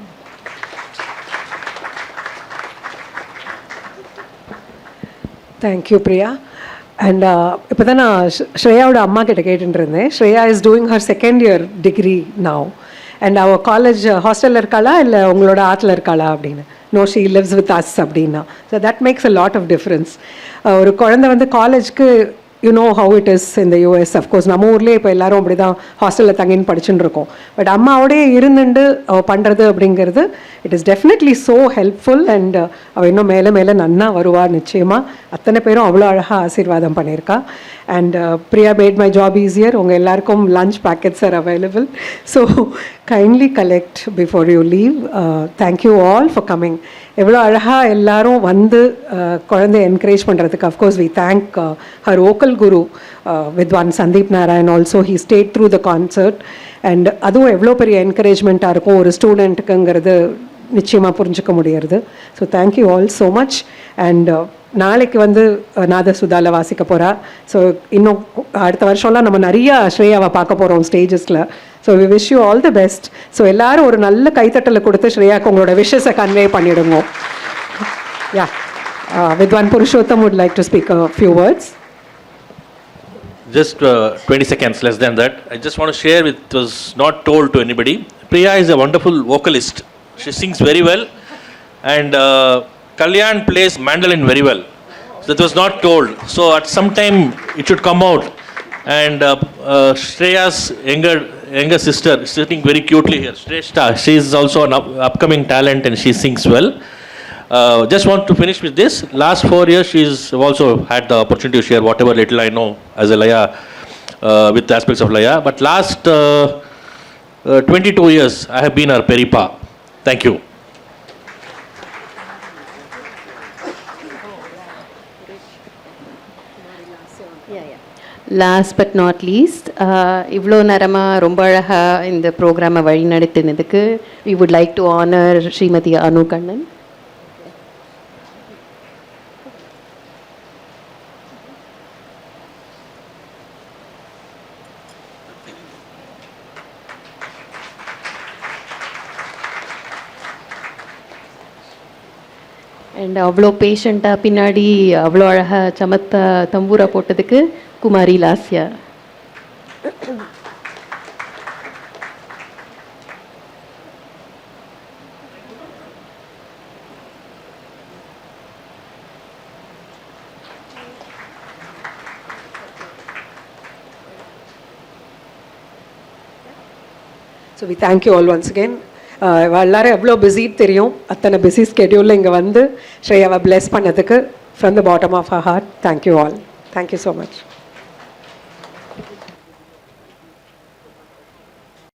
Thank you, Priya. And இப்போ தான் நான் ஸ்ரேயாவோட அம்மா கிட்ட கேட்டுட்டு இருந்தேன். Shreya is doing her second year degree now. And அவள் காலேஜ் ஹாஸ்டலில் இருக்காளா இல்லை உங்களோட ஆற்றுல இருக்காளா அப்படின்னு. No she lives with us அப்படின்னா. So that makes a lot of difference. ஒரு குழந்தை வந்து காலேஜ்க்கு you know how it is in the US. Of course நம்ம ஊர்லேயே இப்போ எல்லாரும் அப்படி தான் ஹாஸ்டலில் தங்கின்னு படிச்சுட்டு இருக்கோம். பட் அம்மாவோடய இருந்துட்டு அவள் பண்ணுறது அப்படிங்கிறது it is definitely so helpful. And அவள் இன்னும் மேலே மேலே நன்னா வருவாள் நிச்சயமாக. அத்தனை பேரும் அவ்வளோ அழகாக ஆசீர்வாதம் பண்ணியிருக்கா. And Priya made my job easier. உங்கள் எல்லாருக்கும் lunch packets are available. So kindly collect before you leave. Thank you all for coming. எவ்வளோ அழகாக எல்லாரும் வந்து குழந்தைய என்கரேஜ் பண்ணுறதுக்கு. Of course we thank her vocal guru Vidwan Sandeep Narayan also. He stayed through the concert. And அதுவும் எவ்வளோ பெரிய என்கரேஜ்மெண்ட்டாக இருக்கும் ஒரு ஸ்டூடெண்ட்டுக்குங்கிறது நிச்சயமாக புரிஞ்சுக்க முடியறது. So thank you all so much. And நாளைக்கு வந்து நாதசுதாவில் வாசிக்க போகிறா. ஸோ இன்னும் அடுத்த வருஷம்லாம் நம்ம நிறையா ஸ்ரேயாவை பார்க்க போகிறோம் ஸ்டேஜஸில். So we wish you all the best. So எல்லோரும் ஒரு நல்ல கைத்தட்டலை கொடுத்து ஸ்ரேயாவுக்கு உங்களோட விஷஸை கன்வே பண்ணிவிடுங்க. யா, வித்வான் Purushottam would like to speak a few words. Just 20 seconds, less than that. I just want to share with, it was not told to anybody. Priya is a wonderful vocalist. She sings very well, and Kalyan plays mandolin very well. So that was not told. So at some time it should come out. And Shreya's younger sister sitting very cutely here, Shreya, she is also an upcoming talent and she sings well. Just want to finish with this. Last 4 years she's also had the opportunity to share whatever little I know as a Laya with aspects of Laya. But last 22 years I have been her Peripa. Thank you. Last but not least, இவ்வளோ நேரமாக ரொம்ப அழகாக இந்த ப்ரோக்ராமை வழி நடத்தினதுக்கு we would like to honour Shrimati Anu Kannan. And அவ்வளோ பேஷண்ட்டாக பின்னாடி அவ்வளோ அழகாக சமத்தா தம்பூரா போட்டதுக்கு Kumari Lasya. So we thank you all once again. எல்லாரும் எவ்வளோ பிஸி தெரியும். அத்தனை பிஸி ஸ்கெடியூலில் இங்கே வந்து ஸ்ரேயாவை பிளெஸ் பண்ணதுக்கு from the bottom of our heart thank you all. Thank you so much.